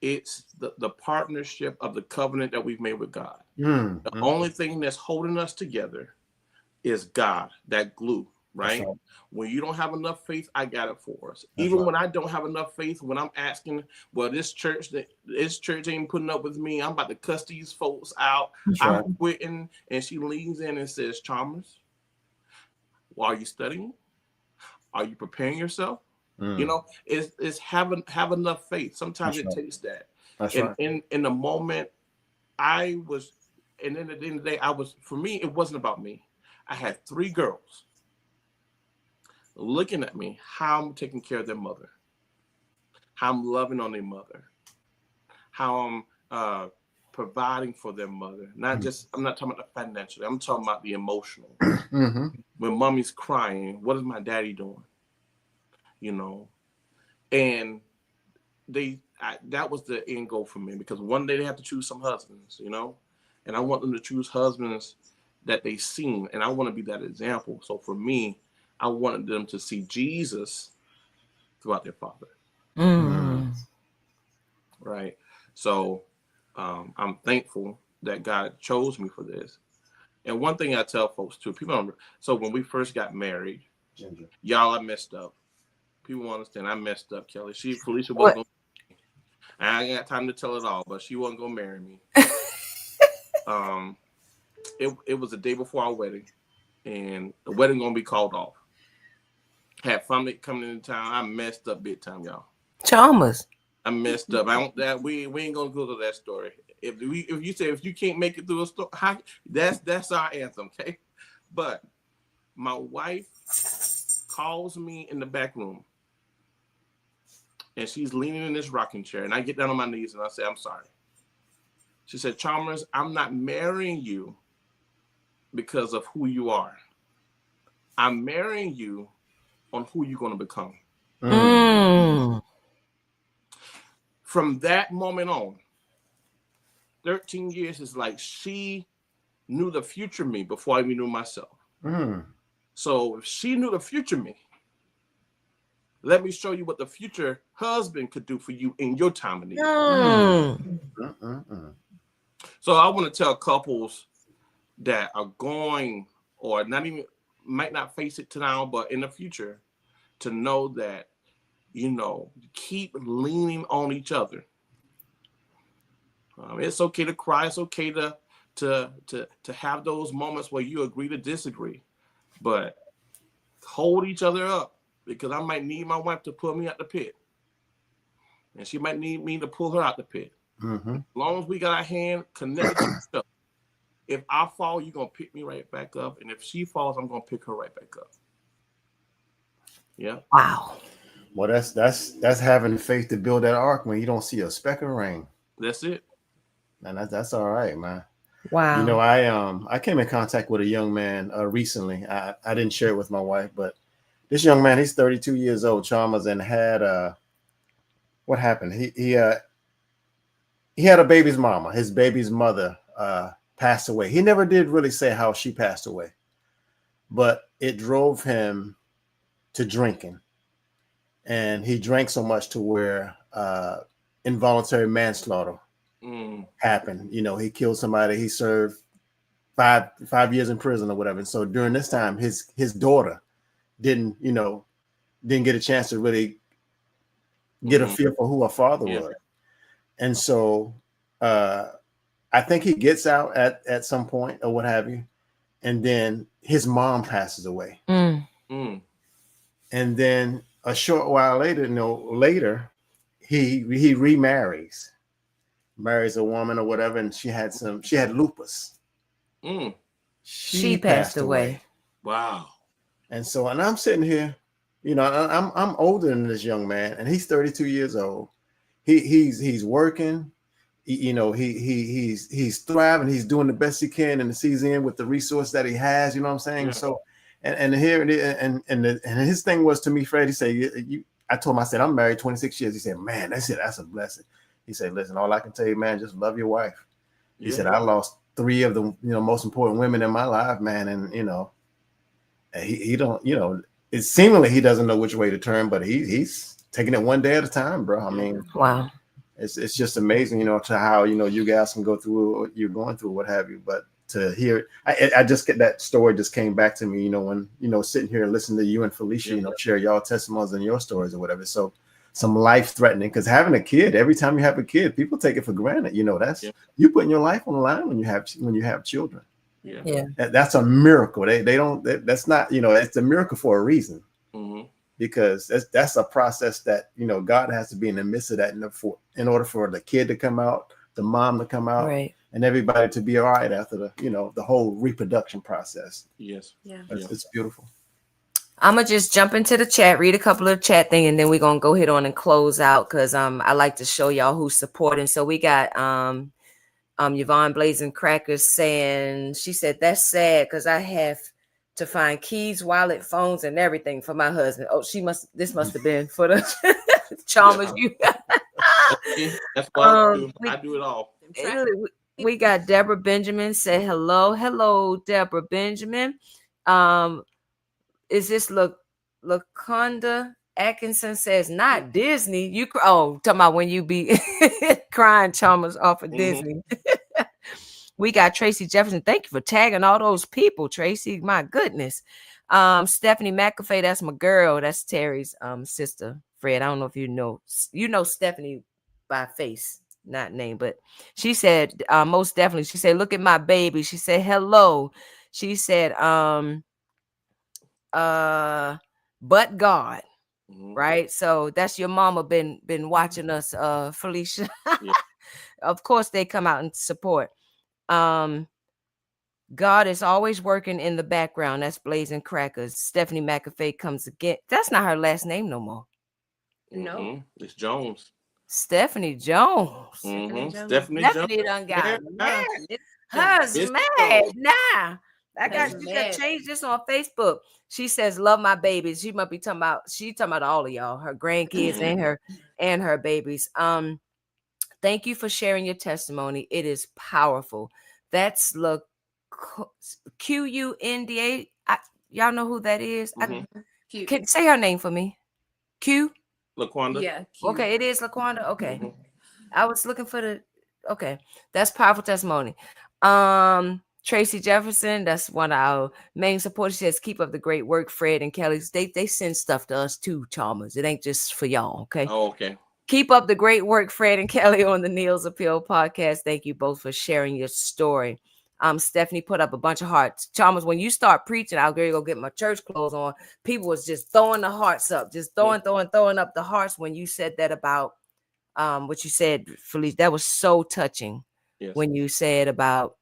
It's the partnership of the covenant that we've made with God. The only thing that's holding us together is God, that glue, right? When you don't have enough faith, I got it for us. Even when I don't have enough faith, when I'm asking, well, this church ain't putting up with me, I'm about to cuss these folks out. I'm quitting. And she leans in and says, "Chalmers, are you studying? Are you preparing yourself?" It's have enough faith. Sometimes it takes that. In the moment, and then at the end of the day, for me, it wasn't about me. I had 3 girls looking at me, how I'm taking care of their mother, how I'm loving on their mother, how I'm providing for their mother. I'm not talking about the financial, I'm talking about the emotional. When mommy's crying, what is my daddy doing? And that was the end goal for me, because one day they have to choose some husbands, and I want them to choose husbands that they've seen, and I want to be that example. So for me, I wanted them to see Jesus throughout their father. Mm. Right. So I'm thankful that God chose me for this. And one thing I tell folks too, people don't, so when we first got married, y'all, I messed up. People understand I messed up, Kelly. Felicia wasn't going to, I ain't got time to tell it all, but she wasn't going to marry me. It was the day before our wedding, and the wedding going to be called off. Had family coming into town. I messed up big time, y'all. Chalmers. I messed up. We ain't gonna go to that story. If you can't make it through a story, that's our anthem, okay? But my wife calls me in the back room, and she's leaning in this rocking chair, and I get down on my knees and I say, "I'm sorry." She said, "Chalmers, I'm not marrying you because of who you are. I'm marrying you on who you're gonna become." Mm. From that moment on, 13 years is like she knew the future me before I even knew myself. So if she knew the future me, let me show you what the future husband could do for you in your time of need. So I want to tell couples that are going, or not even, might not face it now, but in the future, to know that, keep leaning on each other. It's okay to cry. It's okay to have those moments where you agree to disagree, but hold each other up, because I might need my wife to pull me out the pit, and she might need me to pull her out the pit. As long as we got our hand connected to each other, if I fall, you're gonna pick me right back up, and if she falls, I'm gonna pick her right back up. Yeah. Wow. Well, that's having faith to build that ark when you don't see a speck of rain. That's it. And that's all right, man. Wow. I came in contact with a young man recently. I didn't share it with my wife, but this young man, he's 32 years old, Chalmers, and had what happened? He had a baby's mama. His baby's mother passed away. He never did really say how she passed away, but it drove him to drinking. And he drank so much to where involuntary manslaughter happened. He killed somebody. He served 5 years in prison or whatever. And so during this time, his daughter didn't get a chance to really get a feel for who her father was. And so I think he gets out at some point or what have you. And then his mom passes away. And then a short while later, he remarries, marries a woman or whatever, and she had lupus. She passed away. Wow. And I'm sitting here, I'm older than this young man, and he's 32 years old. He's working, he's thriving, he's doing the best he can in the season with the resource that he has. You know what I'm saying? Yeah. So. And here it is, and his thing was to me, Fred. He said, I told him, I said, I'm married 26 years. He said, man, that's a blessing. He said, listen, all I can tell you, man, just love your wife. He said, I lost 3 of the most important women in my life, man, and he don't, it's seemingly he doesn't know which way to turn, but he's taking it one day at a time, bro. I mean, wow, it's just amazing, to how you guys can go through what you're going through, what have you, but. To hear it, I just get that story just came back to me, when sitting here and listening to you and Felicia, share y'all testimonies and your stories or whatever. So some life threatening, because having a kid, every time you have a kid, people take it for granted. That's you putting your life on the line when you have children. Yeah. That's a miracle. They don't. That's not. It's a miracle for a reason. Because that's a process that God has to be in the midst of that in order for the kid to come out, the mom to come out. Right. And everybody to be all right after the whole reproduction process. Yes. Yeah. It's beautiful. I'm gonna just jump into the chat, read a couple of chat things, and then we're gonna go ahead on and close out because I like to show y'all who's supporting. So we got Yvonne Blazing Crackers saying, she said that's sad because I have to find keys, wallet, phones, and everything for my husband. Oh, this must have been for the Chalmers. That's what I do. I do it all. We got Deborah Benjamin say hello. Hello, Deborah Benjamin. Is this Laconda Atkinson says not Disney? You talking about when you be crying Chalmers off of Disney. We got Tracy Jefferson. Thank you for tagging all those people, Tracy. My goodness. Stephanie McAfee, that's my girl. That's Terry's sister, Fred. I don't know if you know Stephanie by face, not name, but she said most definitely. She said, look at my baby. She said hello. She said, but God. Right. So that's your mama been watching us, Felicia. Yeah. Of course they come out and support. God is always working in the background. That's Blazing Crackers. Stephanie McAfee comes again. That's not her last name no more. No. It's Jones. Stephanie Jones. Stephanie done got mad. Yeah. Her's It's mad Jones. now. I got That's to mad. change this on Facebook. She says, "Love my babies." She might be talking about all of y'all, her grandkids and her babies. Thank you for sharing your testimony. It is powerful. That's QUNDA. Y'all know who that is? Cute. Can say her name for me. Q. LaQuanda. Yeah. Cute. Okay, it is LaQuanda. Okay. I was looking for the okay. That's powerful testimony. Tracy Jefferson, that's one of our main supporters. She says, keep up the great work, Fred and Kelly. They send stuff to us too, Chalmers. It ain't just for y'all, okay? Oh, okay. Keep up the great work, Fred and Kelly, on the Neil's Appeal podcast. Thank you both for sharing your story. Stephanie put up a bunch of hearts. Chalmers, when you start preaching, I'll go get my church clothes on. People was just throwing the hearts up, just throwing up the hearts when you said that about what you said, Felicia. That was so touching. Yes. When you said about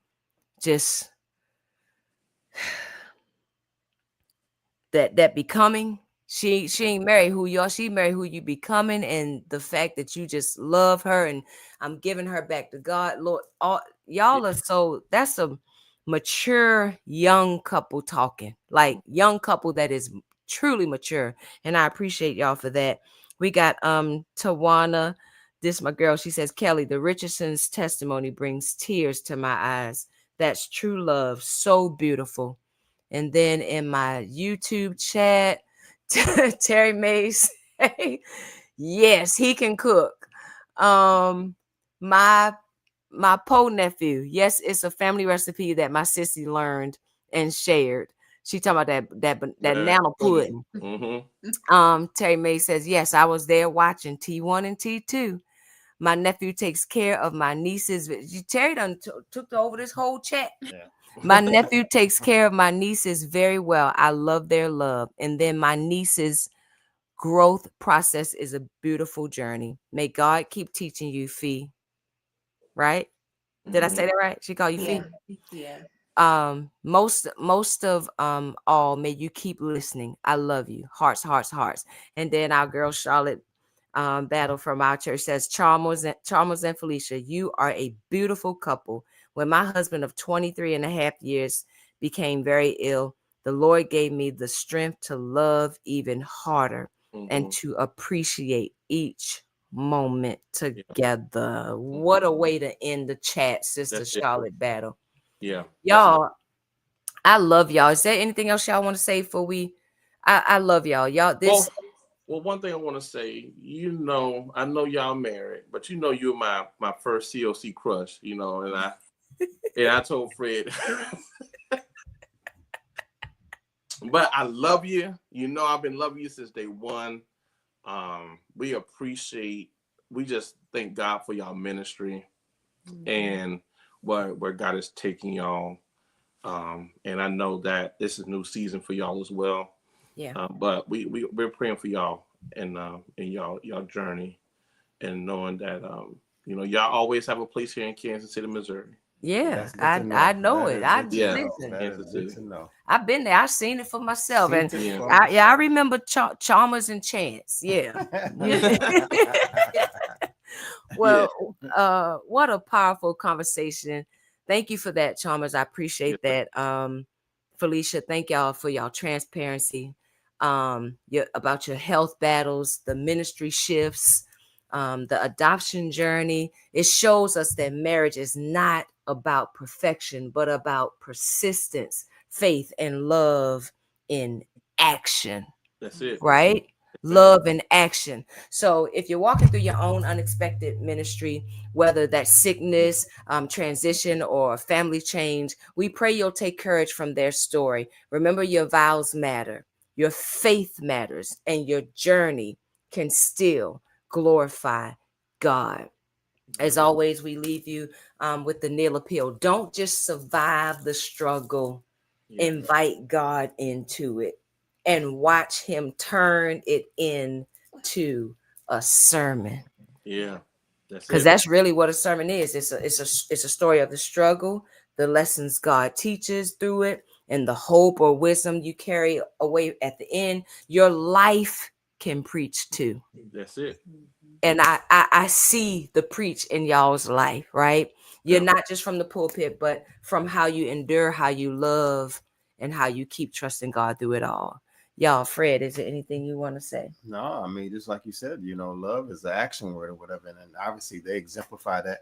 just that becoming. She ain't married who you are. She married who you becoming, and the fact that you just love her, and I'm giving her back to God, Lord. Y'all are so. That's a mature young couple talking, like young couple that is truly mature, and I appreciate y'all for that. We got Tawana. This my girl. She says, Kelly, the Richardson's testimony brings tears to my eyes. That's true love. So beautiful. And then in my YouTube chat, Terry Mays, yes, he can cook. My po nephew, yes, it's a family recipe that my sissy learned and shared. She talking about that nana pudding. Terry Mays says, yes, I was there watching T1 and T2. My nephew takes care of my nieces. Terry done took over this whole chat. Yeah. My nephew takes care of my nieces very well. I love their love. And then my niece's growth process is a beautiful journey. May God keep teaching you, Fee. Right? Did I say that right? She called you Fee? Yeah. Most of all, may you keep listening. I love you. Hearts, hearts, hearts. And then our girl Charlotte Battle from our church says, Chalmers and Felicia, you are a beautiful couple. When my husband of 23 and a half years became very ill, the Lord gave me the strength to love even harder and to appreciate each moment together. What a way to end the chat, Sister Charlotte Battle. Yeah. Y'all, I love y'all. Is there anything else y'all want to say before we? I love y'all. Y'all, this. Well, one thing I want to say, I know y'all married, but you're my first COC crush, and I told Fred, but I love you. I've been loving you since day one. We just thank God for y'all ministry and where God is taking y'all. And I know that this is a new season for y'all as well. Yeah. But we're praying for y'all and y'all journey, and knowing that y'all always have a place here in Kansas City, Missouri. Yeah, I know it. Listen. I've been there. I've seen it for myself, and I remember Chalmers and Chance. Yeah. Well, what a powerful conversation. Thank you for that, Chalmers. I appreciate that. Felicia, thank y'all for y'all transparency. About your health battles, the ministry shifts, the adoption journey. It shows us that marriage is not about perfection, but about persistence, faith, and love in action. That's it. Right? Love and action. So if you're walking through your own unexpected ministry, whether that's sickness, transition, or family change, we pray you'll take courage from their story. Remember, your vows matter, your faith matters, and your journey can still glorify God. As always, we leave you with the Neil appeal. Don't just survive the struggle, invite God into it and watch him turn it into a sermon. Yeah. Because that's really what a sermon is. It's a story of the struggle, the lessons God teaches through it, and the hope or wisdom you carry away at the end. Your life can preach too. That's it. And I see the preach in y'all's life, right? You're not just from the pulpit, but from how you endure, how you love, and how you keep trusting God through it all. Y'all, Fred, is there anything you want to say? No, I mean, just like you said, love is the action word or whatever. And obviously they exemplify that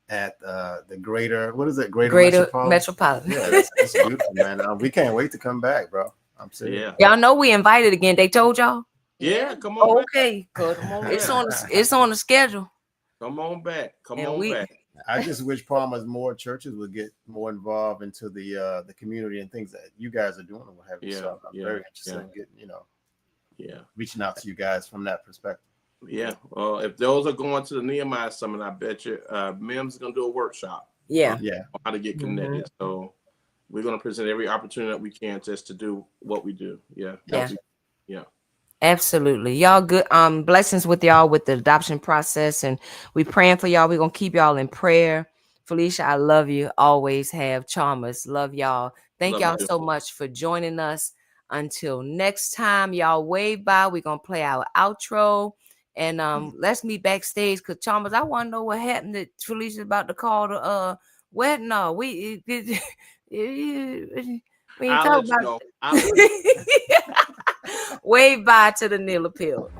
at the greater metropolitan. Yeah, that's beautiful, man. We can't wait to come back, bro. I'm serious. Yeah. Y'all know we invited again. They told y'all? Yeah, come on. Okay, good. It's on the schedule. Come on back. Come on back. I just wish more churches would get more involved into the community and things that you guys are doing and what have you. So I'm very interested in getting, reaching out to you guys from that perspective. Yeah. Well, if those are going to the Nehemiah Summit, I bet you Mim's is going to do a workshop. Yeah. On how to get connected. So we're going to present every opportunity that we can just to do what we do. Yeah. Yeah. Absolutely. Y'all good. Blessings with y'all with the adoption process. And we praying for y'all. We're going to keep y'all in prayer. Felicia, I love you. Always have. Chalmers, love y'all. Thank y'all so much for joining us. Until next time, y'all wave by. We're going to play our outro. And let's meet backstage because Chalmers, I want to know what happened that Felicia's about to call the wedding. No, we ain't talking about it. Wave bye to the Neil appeal.